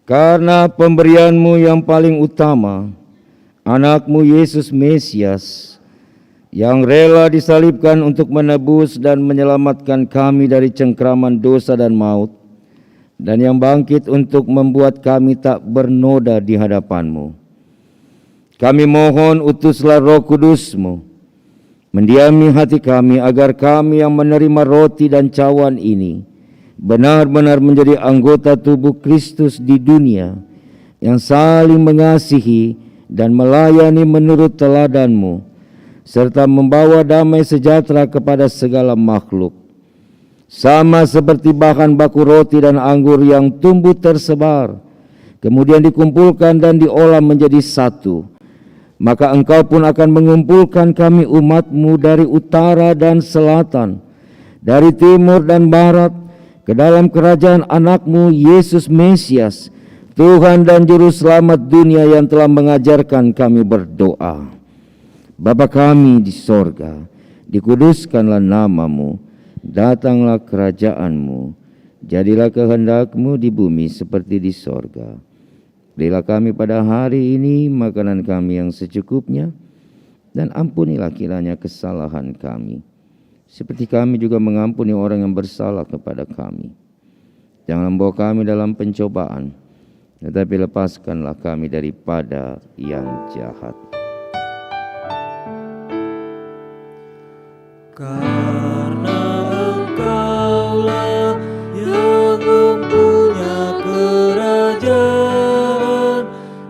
Karena pemberian-Mu yang paling utama, anak-Mu Yesus Mesias, yang rela disalibkan untuk menebus dan menyelamatkan kami dari cengkraman dosa dan maut, dan yang bangkit untuk membuat kami tak bernoda di hadapan-Mu. Kami mohon utuslah Roh Kudus-Mu, mendiami hati kami agar kami yang menerima roti dan cawan ini benar-benar menjadi anggota tubuh Kristus di dunia, yang saling mengasihi dan melayani menurut teladan-Mu, serta membawa damai sejahtera kepada segala makhluk. Sama seperti bahan baku roti dan anggur yang tumbuh tersebar, kemudian dikumpulkan dan diolah menjadi satu, maka Engkau pun akan mengumpulkan kami umat-Mu dari utara dan selatan, dari timur dan barat, ke dalam kerajaan anak-Mu Yesus Mesias, Tuhan dan Juru Selamat dunia, yang telah mengajarkan kami berdoa. Bapa kami di sorga, dikuduskanlah nama-Mu, datanglah kerajaan-Mu, jadilah kehendak-Mu di bumi seperti di sorga. Berilah kami pada hari ini makanan kami yang secukupnya, dan ampunilah kiranya kesalahan kami, seperti kami juga mengampuni orang yang bersalah kepada kami. Jangan membawa kami dalam pencobaan, tetapi lepaskanlah kami daripada yang jahat. Karena Engkaulah yang mempunyai kerajaan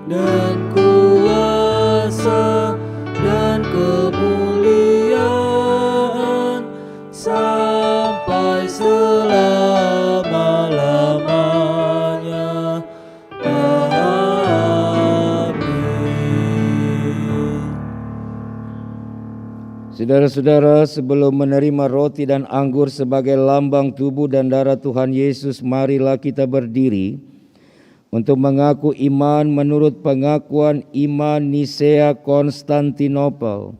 dan kuasa dan kemuliaan sampai selama-lamanya. Amin. Saudara-saudara, sebelum menerima roti dan anggur sebagai lambang tubuh dan darah Tuhan Yesus, marilah kita berdiri untuk mengaku iman menurut pengakuan iman Nisea Konstantinopel.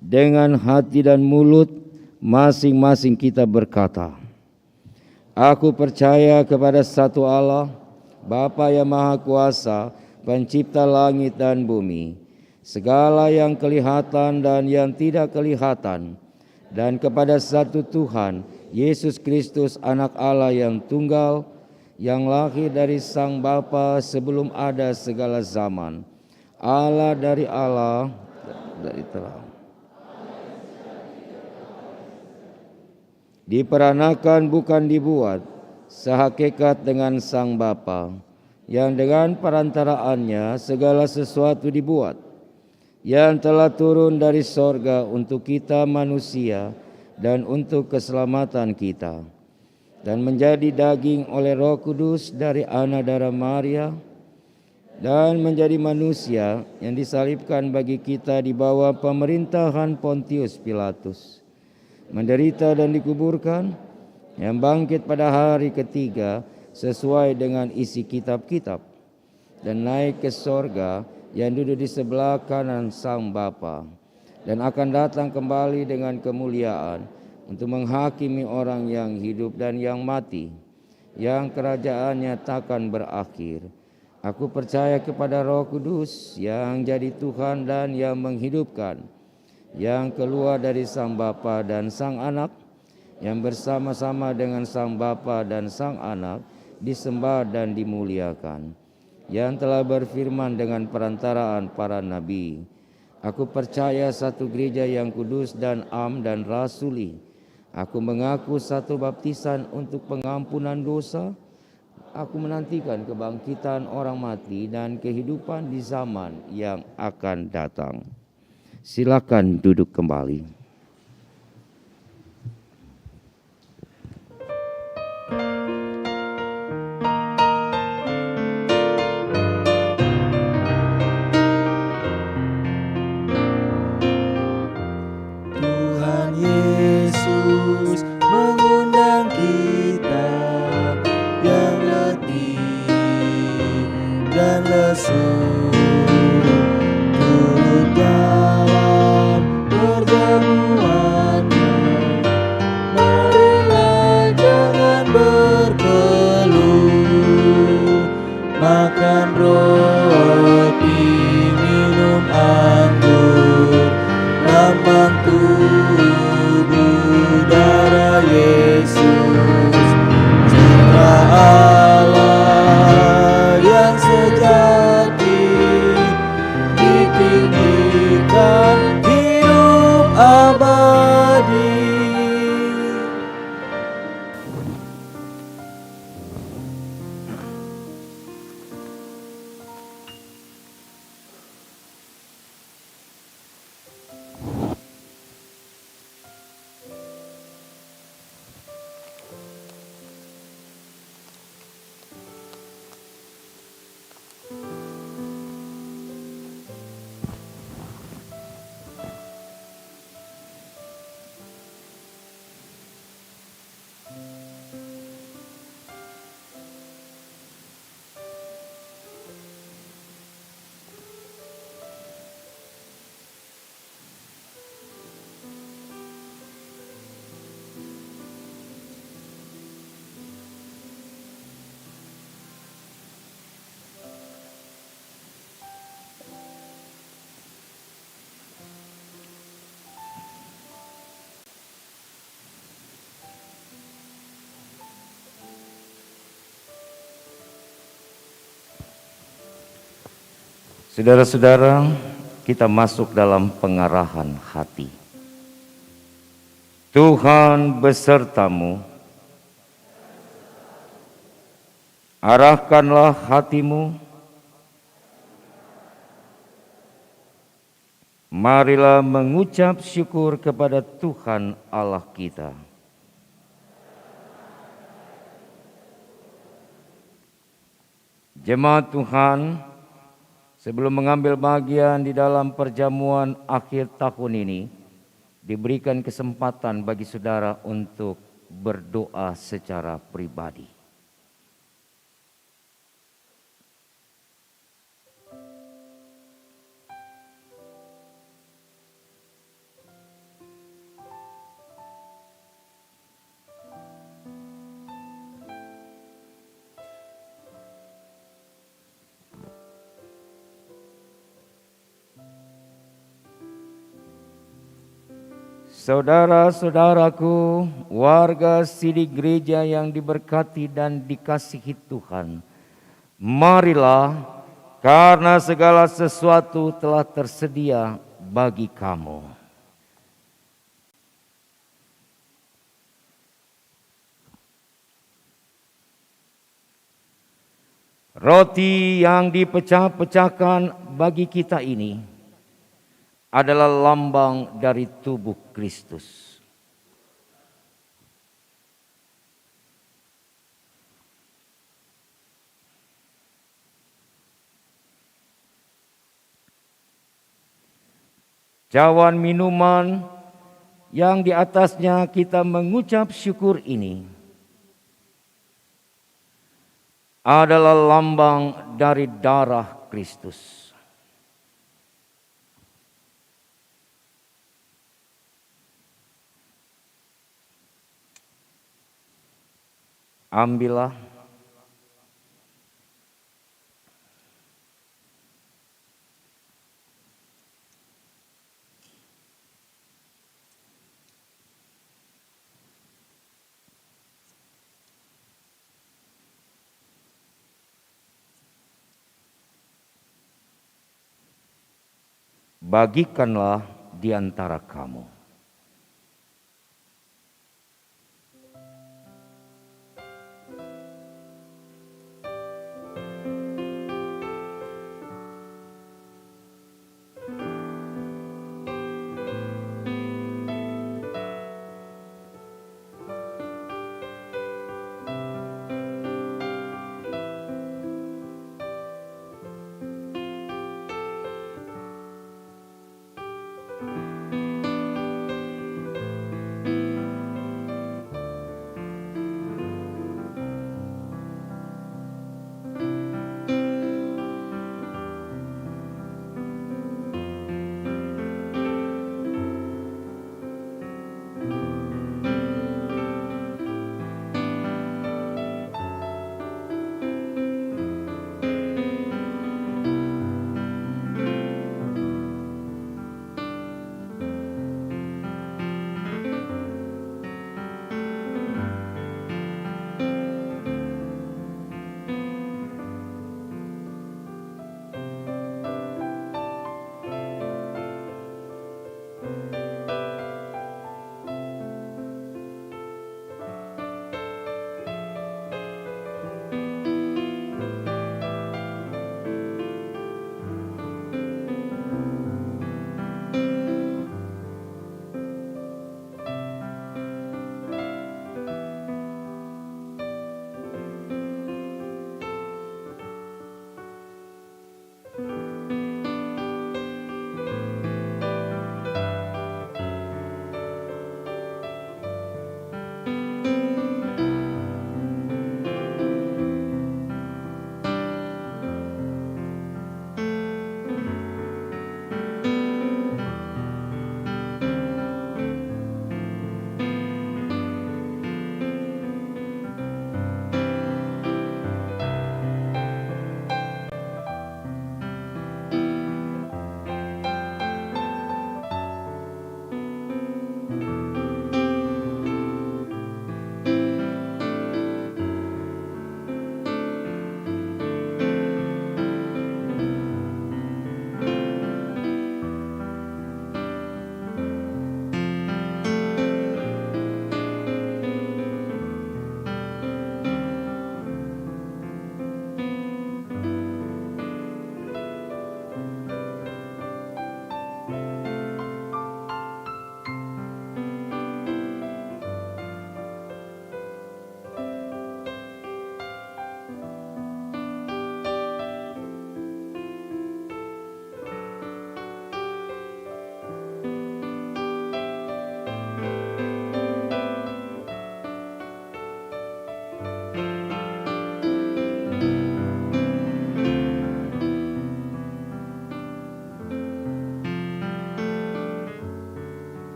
Dengan hati dan mulut masing-masing kita berkata, Aku percaya kepada satu Allah, Bapa yang Maha Kuasa, pencipta langit dan bumi, segala yang kelihatan dan yang tidak kelihatan, dan kepada satu Tuhan, Yesus Kristus, Anak Allah yang tunggal, yang lahir dari Sang Bapa sebelum ada segala zaman, Allah dari Allah, dari telah. Diperanakan bukan dibuat, sehakikat dengan Sang Bapa, yang dengan perantaraannya segala sesuatu dibuat, yang telah turun dari sorga untuk kita manusia dan untuk keselamatan kita, dan menjadi daging oleh Roh Kudus dari anak darah Maria, dan menjadi manusia yang disalibkan bagi kita di bawah pemerintahan Pontius Pilatus, menderita dan dikuburkan, yang bangkit pada hari ketiga sesuai dengan isi kitab-kitab, dan naik ke sorga, yang duduk di sebelah kanan Sang Bapa, dan akan datang kembali dengan kemuliaan untuk menghakimi orang yang hidup dan yang mati, yang kerajaannya takkan berakhir. Aku percaya kepada Roh Kudus yang jadi Tuhan dan yang menghidupkan, yang keluar dari Sang Bapa dan Sang Anak, yang bersama-sama dengan Sang Bapa dan Sang Anak disembah dan dimuliakan, yang telah berfirman dengan perantaraan para nabi. Aku percaya satu gereja yang kudus dan am dan rasuli. Aku mengaku satu baptisan untuk pengampunan dosa. Aku menantikan kebangkitan orang mati dan kehidupan di zaman yang akan datang. Silakan duduk kembali. Tuhan Yesus mengundang kita yang letih dan lesu, turut dalam perjamuannya. Marilah jangan berkeluh, Saudara-saudara, kita masuk dalam pengarahan hati. Tuhan besertamu. Arahkanlah hatimu. Marilah mengucap syukur kepada Tuhan Allah kita. Jemaat Tuhan, sebelum mengambil bagian di dalam perjamuan akhir tahun ini, diberikan kesempatan bagi saudara untuk berdoa secara pribadi. Saudara-saudaraku, warga sidih gereja yang diberkati dan dikasihi Tuhan, marilah, karena segala sesuatu telah tersedia bagi kamu. Roti yang dipecah-pecahkan bagi kita ini adalah lambang dari tubuh Kristus. Cawan minuman yang di atasnya kita mengucap syukur ini adalah lambang dari darah Kristus. Ambillah. Bagikanlah di antara kamu.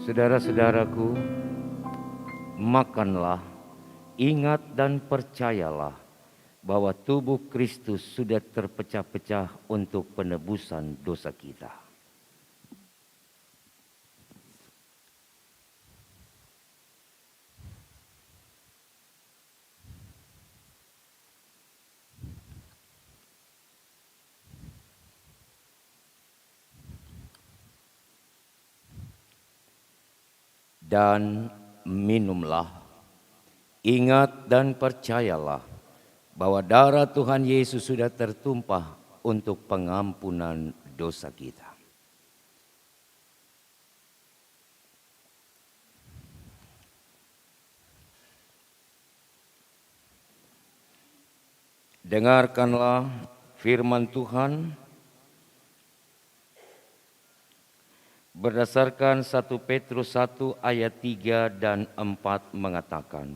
Saudara-saudaraku, makanlah, ingat dan percayalah bahwa tubuh Kristus sudah terpecah-pecah untuk penebusan dosa kita. Dan minumlah, ingat dan percayalah bahwa darah Tuhan Yesus sudah tertumpah untuk pengampunan dosa kita. Dengarkanlah firman Tuhan berdasarkan 1 Petrus 1 ayat 3 dan 4 mengatakan,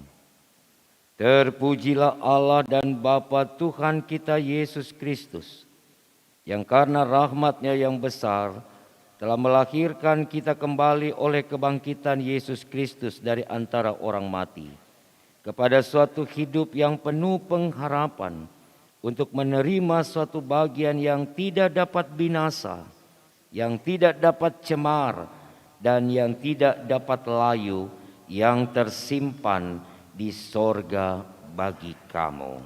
Terpujilah Allah dan Bapa Tuhan kita Yesus Kristus, yang karena rahmat-Nya yang besar telah melahirkan kita kembali oleh kebangkitan Yesus Kristus dari antara orang mati, kepada suatu hidup yang penuh pengharapan, untuk menerima suatu bagian yang tidak dapat binasa, yang tidak dapat cemar, dan yang tidak dapat layu, yang tersimpan di sorga bagi kamu.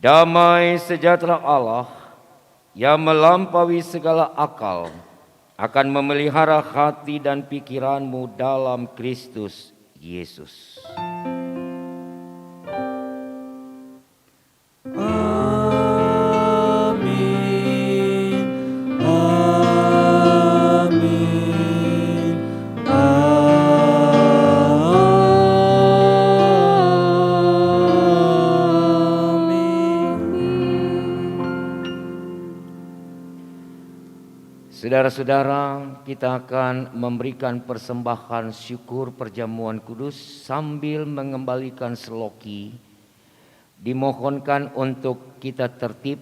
Damai sejahtera Allah yang melampaui segala akal akan memelihara hati dan pikiranmu dalam Kristus Yesus. Amin. Amin. Saudara-saudara, kita akan memberikan persembahan syukur perjamuan kudus sambil mengembalikan seloki. Dimohonkan untuk kita tertib,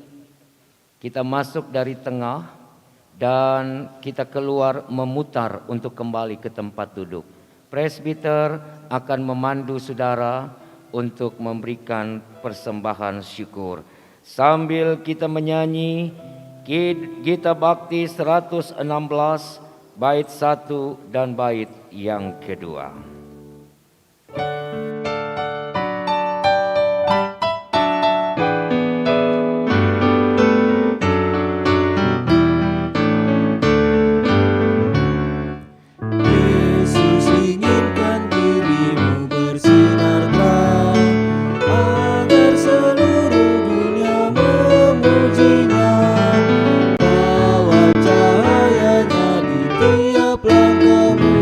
kita masuk dari tengah dan kita keluar memutar untuk kembali ke tempat duduk. Presbiter akan memandu saudara untuk memberikan persembahan syukur. Sambil kita menyanyi Gita Bakti 116 bait 1 dan bait yang kedua. Yesus inginkan dirimu bersinar terang, agar seluruh dunia memujinya. Bawa cahayanya di tiap langkahmu,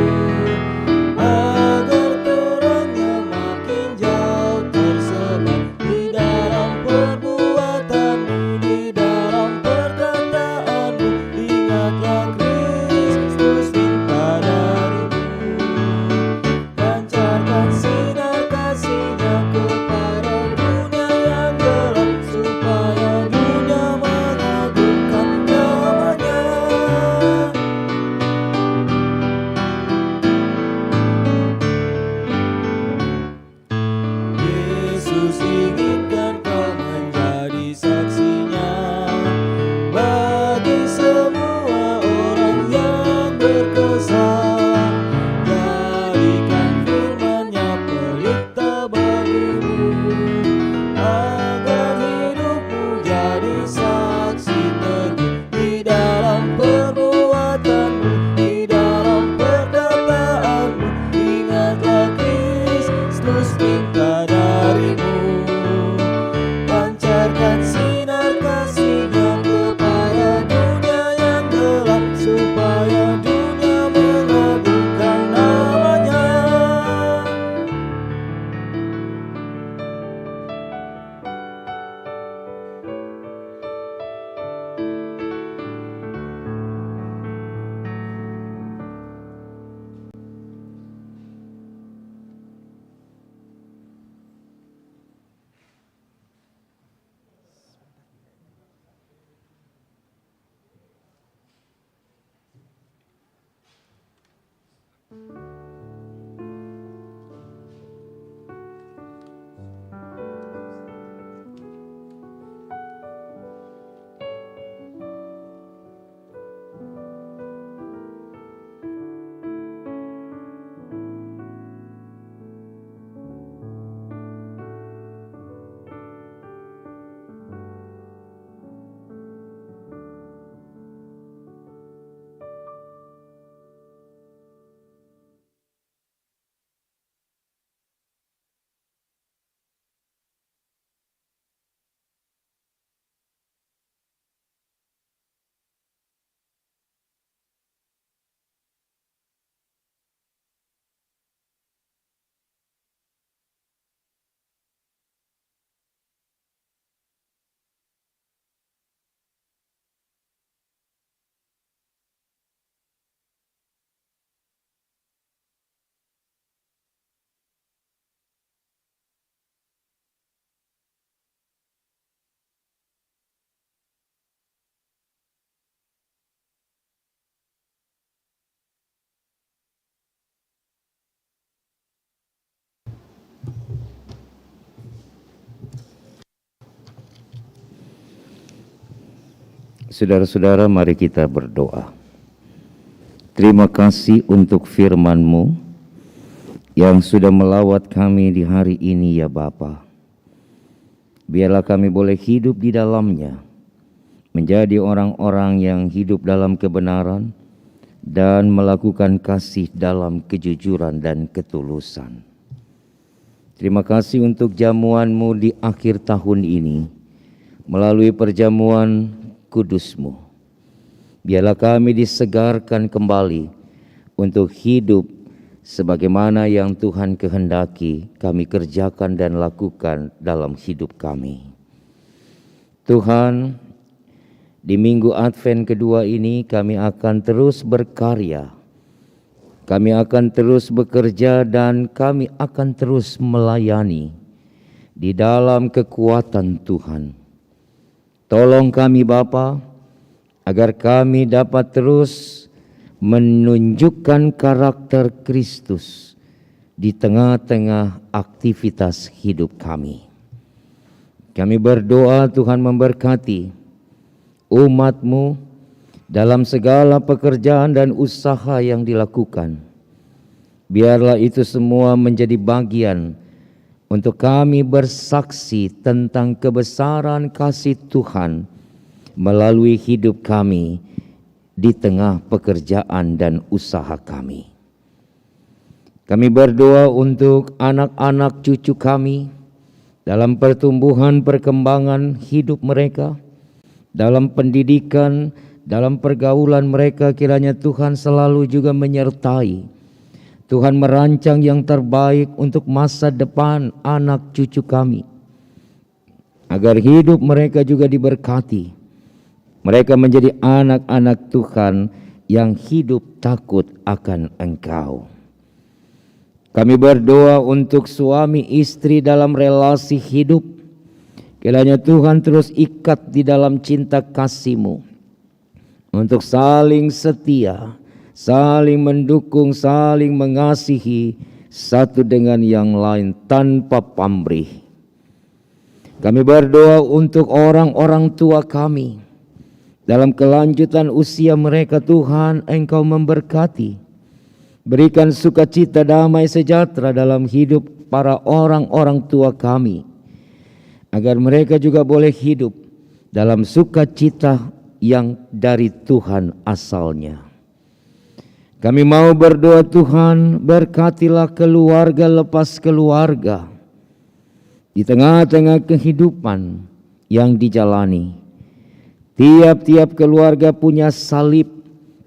agar terangnya makin jauh tersebar di dalam perbuatanmu, di dalam perkataanmu. Ingatlah Kristus minta darimu, pancarkan sinar kasih-Nya kepada dunia yang gelap, supaya dunia mengagungkan namanya. Saudara-saudara, mari kita berdoa. Terima kasih untuk firman-Mu yang sudah melawat kami di hari ini ya Bapa. Biarlah kami boleh hidup di dalamnya, menjadi orang-orang yang hidup dalam kebenaran dan melakukan kasih dalam kejujuran dan ketulusan. Terima kasih untuk jamuan-Mu di akhir tahun ini, melalui perjamuan kudus-Mu. Biarlah kami disegarkan kembali untuk hidup sebagaimana yang Tuhan kehendaki kami kerjakan dan lakukan dalam hidup kami. Tuhan, di minggu Advent kedua ini kami akan terus berkarya, kami akan terus bekerja dan kami akan terus melayani di dalam kekuatan Tuhan. Tolong kami Bapa, agar kami dapat terus menunjukkan karakter Kristus di tengah-tengah aktivitas hidup kami. Kami berdoa Tuhan memberkati umat-Mu dalam segala pekerjaan dan usaha yang dilakukan. Biarlah itu semua menjadi bagian untuk kami bersaksi tentang kebesaran kasih Tuhan melalui hidup kami di tengah pekerjaan dan usaha kami. Kami berdoa untuk anak-anak cucu kami dalam pertumbuhan perkembangan hidup mereka, dalam pendidikan, dalam pergaulan mereka, kiranya Tuhan selalu juga menyertai. Tuhan merancang yang terbaik untuk masa depan anak cucu kami, agar hidup mereka juga diberkati. Mereka menjadi anak-anak Tuhan yang hidup takut akan Engkau. Kami berdoa untuk suami istri dalam relasi hidup. Kiranya Tuhan terus ikat di dalam cinta kasih-Mu untuk saling setia, saling mendukung, saling mengasihi satu dengan yang lain tanpa pamrih. Kami berdoa untuk orang-orang tua kami. Dalam kelanjutan usia mereka Tuhan, Engkau memberkati. Berikan sukacita damai sejahtera dalam hidup para orang-orang tua kami, agar mereka juga boleh hidup dalam sukacita yang dari Tuhan asalnya. Kami mau berdoa Tuhan, berkatilah keluarga lepas keluarga di tengah-tengah kehidupan yang dijalani. Tiap-tiap keluarga punya salib,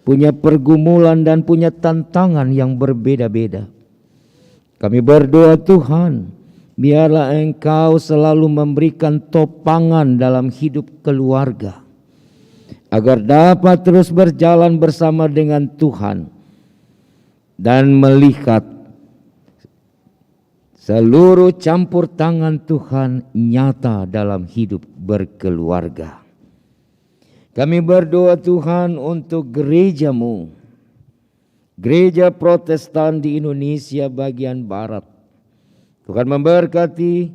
punya pergumulan dan punya tantangan yang berbeda-beda. Kami berdoa Tuhan, biarlah Engkau selalu memberikan topangan dalam hidup keluarga, agar dapat terus berjalan bersama dengan Tuhan dan melihat seluruh campur tangan Tuhan nyata dalam hidup berkeluarga. Kami berdoa Tuhan untuk gereja-Mu, gereja Protestan di Indonesia bagian Barat. Tuhan memberkati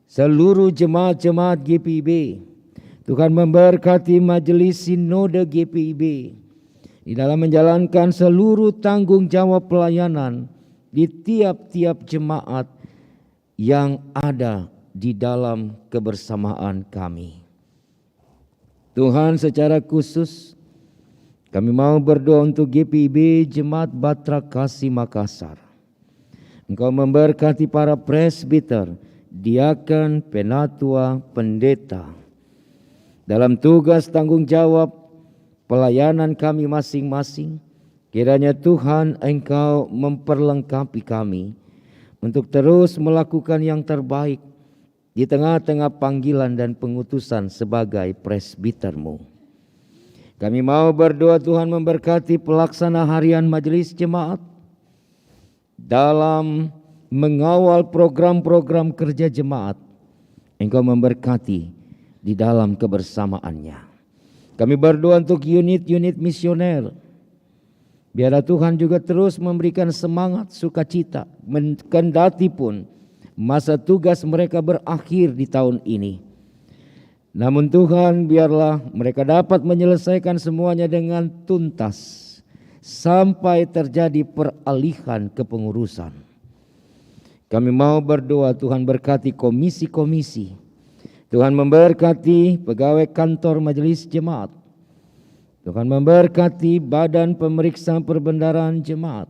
seluruh jemaat-jemaat GPIB. Tuhan memberkati majelis sinode GPIB di dalam menjalankan seluruh tanggung jawab pelayanan di tiap-tiap jemaat yang ada di dalam kebersamaan kami. Tuhan, secara khusus kami mau berdoa untuk GPIB Jemaat Batra Kasih Makassar. Engkau memberkati para presbiter, diaken, penatua, pendeta dalam tugas tanggung jawab pelayanan kami masing-masing. Kiranya Tuhan Engkau memperlengkapi kami untuk terus melakukan yang terbaik di tengah-tengah panggilan dan pengutusan sebagai presbiter-Mu. Kami mau berdoa Tuhan memberkati pelaksana harian majelis jemaat dalam mengawal program-program kerja jemaat. Engkau memberkati di dalam kebersamaannya. Kami berdoa untuk unit-unit misioner. Biarlah Tuhan juga terus memberikan semangat, sukacita, kendati pun masa tugas mereka berakhir di tahun ini. Namun Tuhan, biarlah mereka dapat menyelesaikan semuanya dengan tuntas sampai terjadi peralihan kepengurusan. Kami mau berdoa, Tuhan berkati komisi-komisi. Tuhan memberkati pegawai kantor majelis jemaat. Tuhan memberkati badan pemeriksa perbendaharaan jemaat.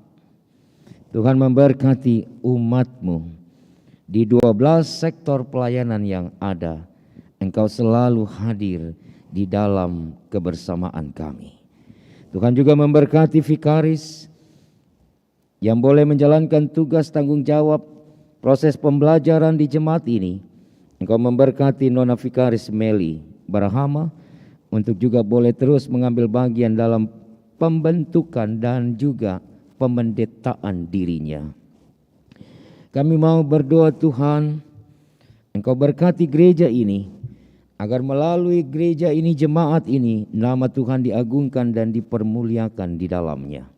Tuhan memberkati umat-Mu di 12 sektor pelayanan yang ada. Engkau selalu hadir di dalam kebersamaan kami. Tuhan juga memberkati vikaris yang boleh menjalankan tugas tanggung jawab proses pembelajaran di jemaat ini. Engkau memberkati Nona Vikaris Meli Barahama untuk juga boleh terus mengambil bagian dalam pembentukan dan juga pemendetaan dirinya. Kami mau berdoa, Tuhan, Engkau berkati gereja ini, agar melalui gereja ini, jemaat ini, nama Tuhan diagungkan dan dipermuliakan di dalamnya.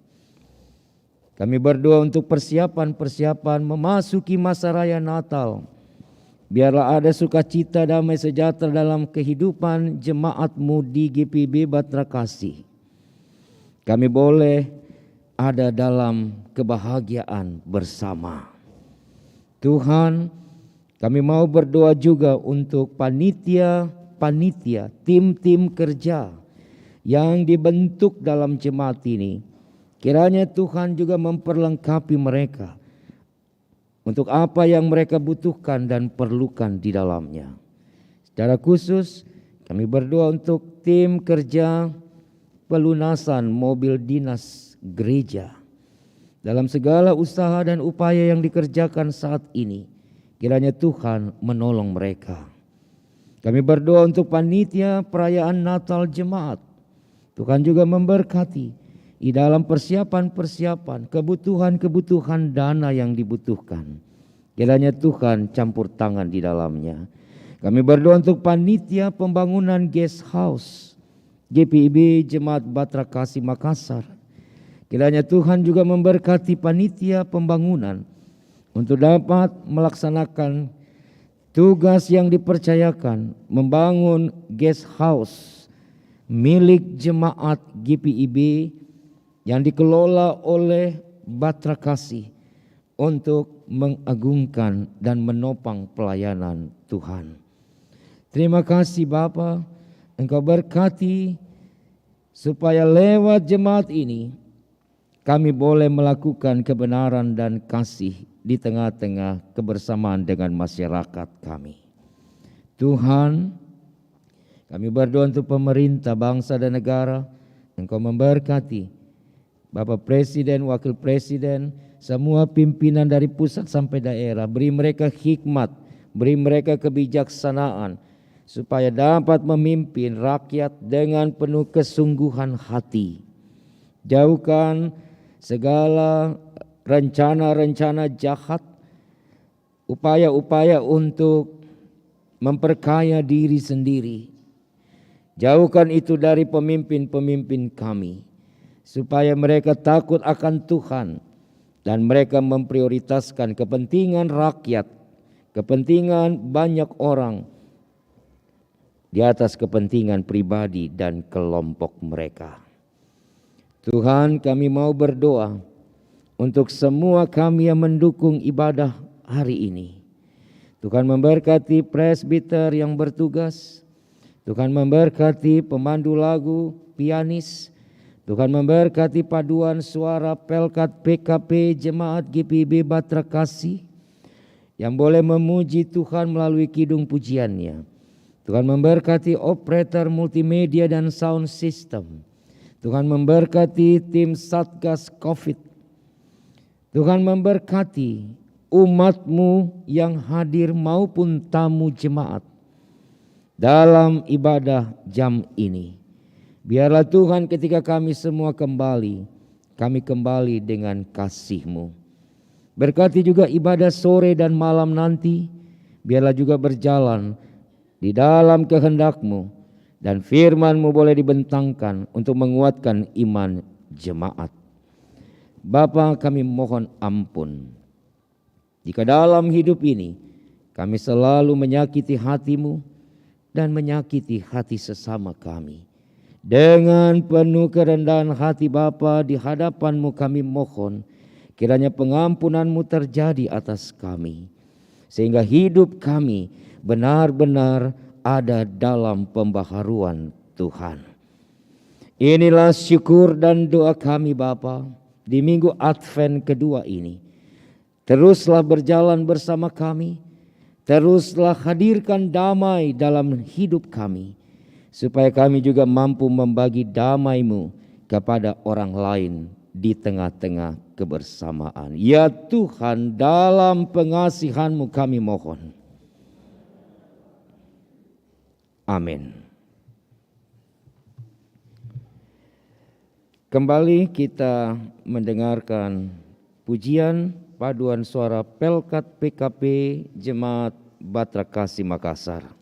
Kami berdoa untuk persiapan-persiapan memasuki masa raya Natal. Biarlah ada sukacita, damai sejahtera dalam kehidupan jemaat-Mu di GPIB Batra Kasih. Kami boleh ada dalam kebahagiaan bersama. Tuhan, kami mau berdoa juga untuk panitia, tim-tim kerja yang dibentuk dalam jemaat ini. Kiranya Tuhan juga memperlengkapi mereka untuk apa yang mereka butuhkan dan perlukan di dalamnya. Secara khusus kami berdoa untuk tim kerja pelunasan mobil dinas gereja. Dalam segala usaha dan upaya yang dikerjakan saat ini, kiranya Tuhan menolong mereka. Kami berdoa untuk panitia perayaan Natal jemaat. Tuhan juga memberkati di dalam persiapan-persiapan, kebutuhan-kebutuhan dana yang dibutuhkan. Kiranya Tuhan campur tangan di dalamnya. Kami berdoa untuk panitia pembangunan guest house GPIB Jemaat Batra Kasih Makassar. Kiranya Tuhan juga memberkati panitia pembangunan untuk dapat melaksanakan tugas yang dipercayakan membangun guest house milik jemaat GPIB yang dikelola oleh Batra Kasih untuk mengagungkan dan menopang pelayanan Tuhan. Terima kasih Bapa, Engkau berkati supaya lewat jemaat ini kami boleh melakukan kebenaran dan kasih di tengah-tengah kebersamaan dengan masyarakat kami. Tuhan, kami berdoa untuk pemerintah, bangsa dan negara. Engkau memberkati Bapak Presiden, Wakil Presiden, semua pimpinan dari pusat sampai daerah. Beri mereka hikmat, beri mereka kebijaksanaan, supaya dapat memimpin rakyat dengan penuh kesungguhan hati. Jauhkan segala rencana-rencana jahat, upaya-upaya untuk memperkaya diri sendiri. Jauhkan itu dari pemimpin-pemimpin kami, supaya mereka takut akan Tuhan dan mereka memprioritaskan kepentingan rakyat, kepentingan banyak orang di atas kepentingan pribadi dan kelompok mereka. Tuhan, kami mau berdoa untuk semua kami yang mendukung ibadah hari ini. Tuhan memberkati presbiter yang bertugas. Tuhan memberkati pemandu lagu, pianis. Tuhan memberkati paduan suara Pelkat PKP Jemaat GPIB Batra Kasih yang boleh memuji Tuhan melalui kidung pujiannya. Tuhan memberkati operator multimedia dan sound system. Tuhan memberkati tim Satgas COVID. Tuhan memberkati umat-Mu yang hadir maupun tamu jemaat dalam ibadah jam ini. Biarlah Tuhan ketika kami semua kembali, kami kembali dengan kasih-Mu. Berkati juga ibadah sore dan malam nanti, biarlah juga berjalan di dalam kehendak-Mu dan firman-Mu boleh dibentangkan untuk menguatkan iman jemaat. Bapa, kami mohon ampun jika dalam hidup ini kami selalu menyakiti hati-Mu dan menyakiti hati sesama kami. Dengan penuh kerendahan hati Bapa di hadapan-Mu kami mohon, kiranya pengampunan-Mu terjadi atas kami, sehingga hidup kami benar-benar ada dalam pembaharuan Tuhan. Inilah syukur dan doa kami Bapa di minggu Advent kedua ini. Teruslah berjalan bersama kami, teruslah hadirkan damai dalam hidup kami, supaya kami juga mampu membagi damai-Mu kepada orang lain di tengah-tengah kebersamaan. Ya Tuhan, dalam pengasihan-Mu kami mohon. Amin. Kembali kita mendengarkan pujian paduan suara Pelkat PKP Jemaat Batra Kasih Makassar.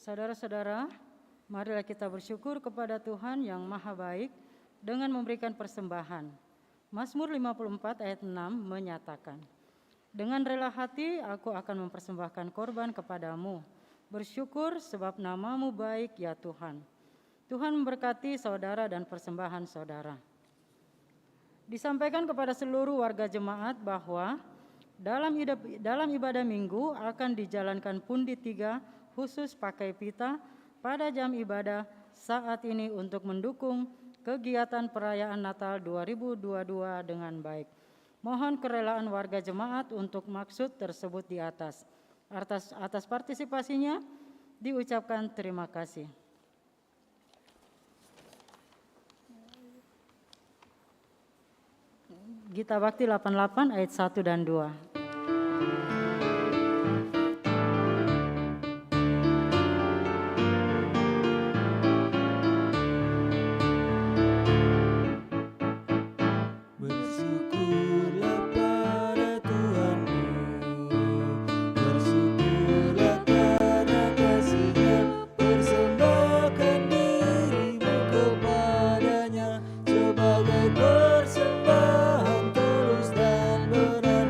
Saudara-saudara, marilah kita bersyukur kepada Tuhan yang Maha Baik dengan memberikan persembahan. Mazmur 54 ayat 6 menyatakan, dengan rela hati aku akan mempersembahkan korban kepadamu. Bersyukur sebab namamu baik ya Tuhan. Tuhan memberkati saudara dan persembahan saudara. Disampaikan kepada seluruh warga jemaat bahwa dalam ibadah minggu akan dijalankan pundi 3 khusus pakai pita pada jam ibadah saat ini untuk mendukung kegiatan perayaan Natal 2022 dengan baik. Mohon kerelaan warga jemaat untuk maksud tersebut di atas. Atas partisipasinya diucapkan terima kasih. Gita Bakti 88 ayat 1 dan 2. Bersyukurlah pada Tuhanmu, bersyukurlah karena kasih-Nya, persembahkan dirimu kepadanya sebagai persembahan tulus dan benar.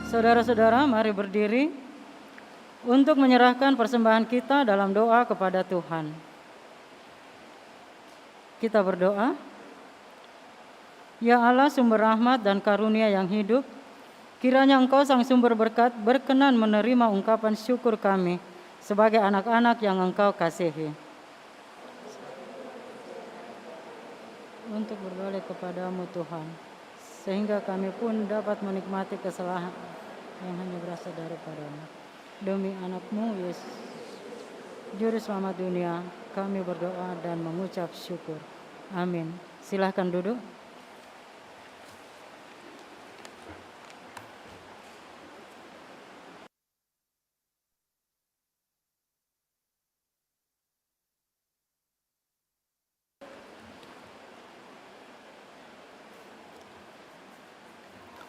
Saudara-saudara, mari berdiri untuk menyerahkan persembahan kita dalam doa kepada Tuhan. Kita berdoa. Ya Allah, sumber rahmat dan karunia yang hidup, kiranya Engkau sang sumber berkat berkenan menerima ungkapan syukur kami sebagai anak-anak yang Engkau kasihi. Untuk berbalik kepadamu Tuhan, sehingga kami pun dapat menikmati kesalahan yang hanya berasal daripadamu. Demi anak-Mu Yesus, Juru Selamat dunia, kami berdoa dan mengucap syukur. Amin. Silahkan duduk.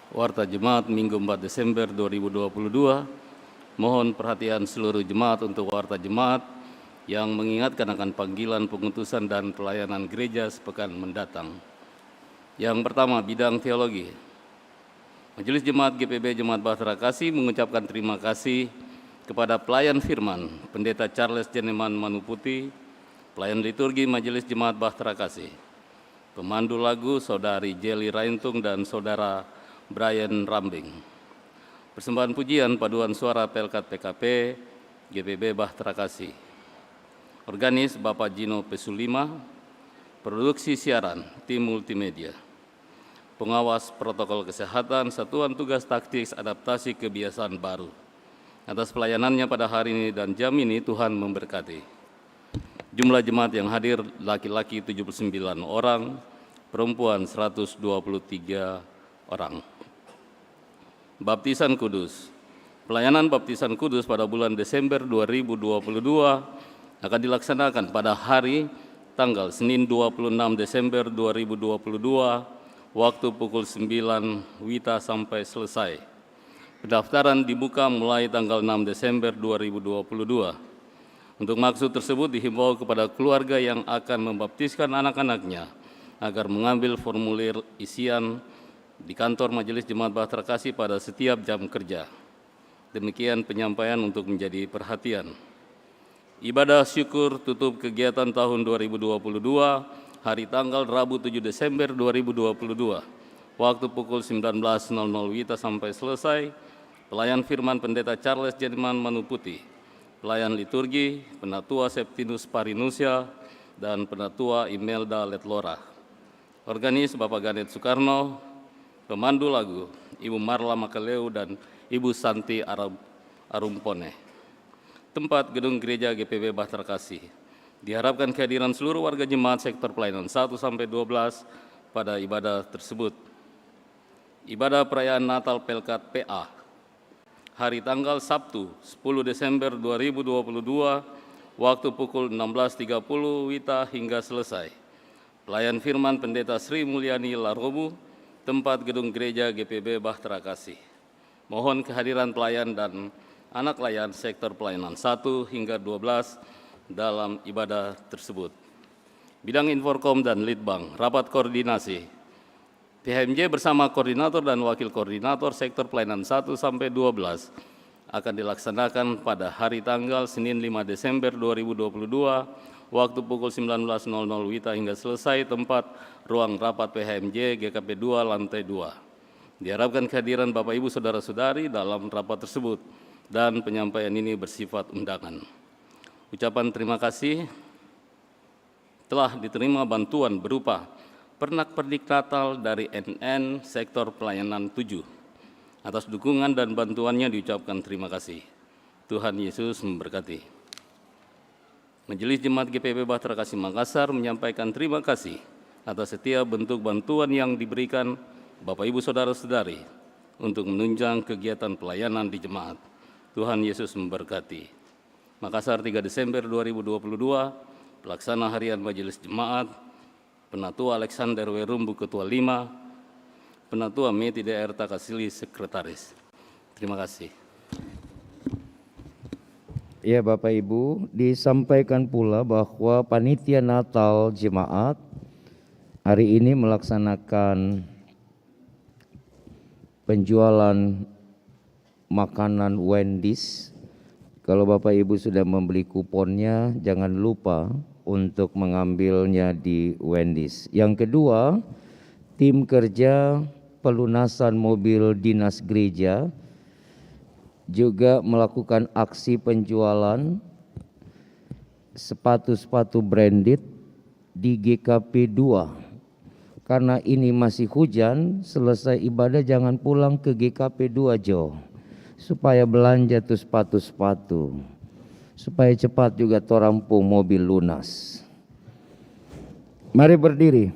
Warta Jemaat Minggu 4 Desember 2022, mohon perhatian seluruh jemaat untuk Warta Jemaat yang mengingatkan akan panggilan pengutusan dan pelayanan gereja sepekan mendatang. Yang pertama, bidang teologi. Majelis Jemaat GPB Jemaat Bahtera Kasih mengucapkan terima kasih kepada pelayan firman, Pendeta Charles Jeneman Manuputi, pelayan liturgi Majelis Jemaat Bahtera Kasih, pemandu lagu Saudari Jelly Raintung dan Saudara Brian Rambing. Persembahan pujian paduan suara Pelkat PKP GPB Bahtera Kasih. Organis Bapak Gino Pesulima. Produksi siaran tim multimedia. Pengawas protokol kesehatan Satuan Tugas Taktik Adaptasi Kebiasaan Baru. Atas pelayanannya pada hari ini dan jam ini Tuhan memberkati. Jumlah jemaat yang hadir laki-laki 79 orang, perempuan 123 orang. Baptisan Kudus. Pelayanan Baptisan Kudus pada bulan Desember 2022 akan dilaksanakan pada hari tanggal Senin 26 Desember 2022 waktu pukul 9 WITA sampai selesai. Pendaftaran dibuka mulai tanggal 6 Desember 2022. Untuk maksud tersebut dihimbau kepada keluarga yang akan membaptiskan anak-anaknya agar mengambil formulir isian di kantor Majelis Jemaat Bahtera Kasih pada setiap jam kerja. Demikian penyampaian untuk menjadi perhatian. Ibadah syukur tutup kegiatan tahun 2022 hari tanggal Rabu 7 Desember 2022 waktu pukul 19.00 WITA sampai selesai. Pelayan firman Pendeta Charles Jeneman Manuputi, pelayan liturgi Penatua Septinus Parinusia dan Penatua Imelda Letlora. Organis Bapak Ganet Soekarno, pemandu lagu Ibu Marla Makaleu dan Ibu Santi Arumpone. Tempat gedung gereja GPB Bahtera Kasih. Diharapkan kehadiran seluruh warga jemaat sektor pelayanan 1-12 pada ibadah tersebut. Ibadah perayaan Natal Pelkat PA. Hari tanggal Sabtu 10 Desember 2022 waktu pukul 16.30 WITA hingga selesai. Pelayan firman Pendeta Sri Mulyani Larobu, tempat gedung gereja GPB Bahtera Kasih. Mohon kehadiran pelayan dan anak layan sektor pelayanan 1 hingga 12 dalam ibadah tersebut. Bidang Inforkom dan Litbang, rapat koordinasi. PHMJ bersama koordinator dan wakil koordinator sektor pelayanan 1-12 akan dilaksanakan pada hari tanggal Senin 5 Desember 2022 waktu pukul 19.00 WITA hingga selesai. Tempat ruang rapat PHMJ GKP 2 lantai 2. Diharapkan kehadiran Bapak Ibu Saudara-saudari dalam rapat tersebut dan penyampaian ini bersifat undangan. Ucapan terima kasih telah diterima bantuan berupa pernak-pernik Natal dari NN sektor pelayanan 7. Atas dukungan dan bantuannya diucapkan terima kasih. Tuhan Yesus memberkati. Majelis Jemaat GPB Bahtera Kasih Makassar menyampaikan terima kasih atas setiap bentuk bantuan yang diberikan Bapak Ibu Saudara-saudari untuk menunjang kegiatan pelayanan di jemaat. Tuhan Yesus memberkati. Makassar 3 Desember 2022, Pelaksana Harian Majelis Jemaat, Penatua Alexander Werumbu Ketua 5, Penatua Meti DR Takasili Sekretaris. Terima kasih. Ya Bapak Ibu, disampaikan pula bahwa Panitia Natal Jemaat hari ini melaksanakan penjualan makanan Wendy's. Kalau Bapak Ibu sudah membeli kuponnya, jangan lupa untuk mengambilnya di Wendy's. Yang kedua, tim kerja pelunasan mobil dinas gereja juga melakukan aksi penjualan sepatu-sepatu branded di GKP 2. Karena ini masih hujan, selesai ibadah jangan pulang ke GKP 2 jauh, supaya belanja tuh sepatu-sepatu, supaya cepat juga torampung mobil lunas. Mari berdiri.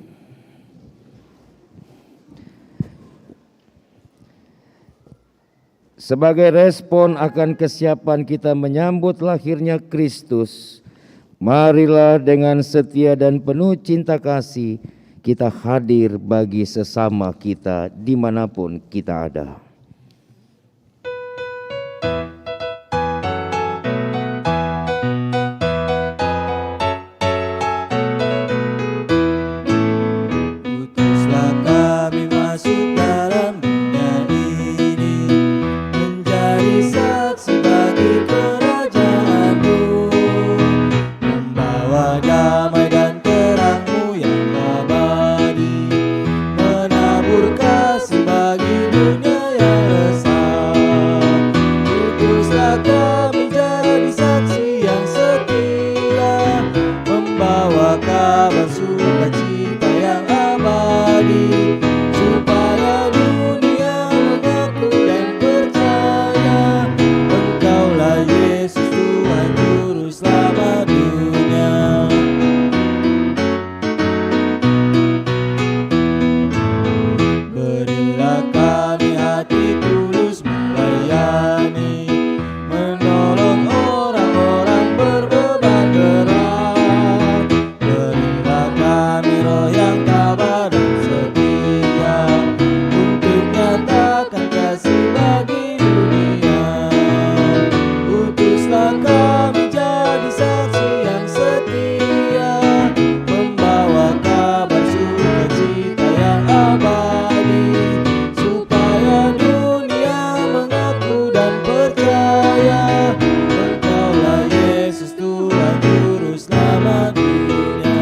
Sebagai respon akan kesiapan kita menyambut lahirnya Kristus, marilah dengan setia dan penuh cinta kasih kita hadir bagi sesama kita dimanapun kita ada. Utuslah kami masuk dalam dunia ini, menjadi saksi bagi kerajaan-Mu, membawa damai dan terang-Mu yang abadi, menabur kasih bagi dunia yang resah. Utuslah kami jadi saksi yang setia, membawa kabar sukacita yang abadi, supaya dunia mengaku dan percaya Engkaulah Yesus Tuhan Juru Selamat dunia. Berilah kami hati tulus melayani, menolong orang-orang berbeban berat. Berilah kami roh yang tabah dan setia, untuk nyatakan kasih bagi dunia. Utuslah kami jadi saksi yang setia, membawa kabar sukacita yang abadi, supaya dunia mengaku dan percaya Engkaulah Yesus Tuhan Juru Selamat dunia.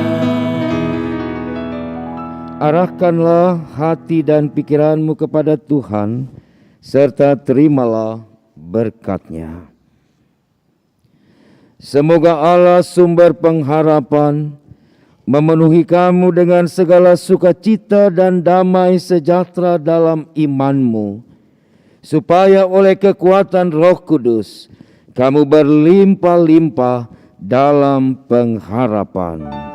Arahkanlah hati dan pikiranmu kepada Tuhan, serta terimalah berkat-Nya. Semoga Allah sumber pengharapan memenuhi kamu dengan segala sukacita dan damai sejahtera dalam imanmu, supaya oleh kekuatan Roh Kudus kamu berlimpah-limpah dalam pengharapan.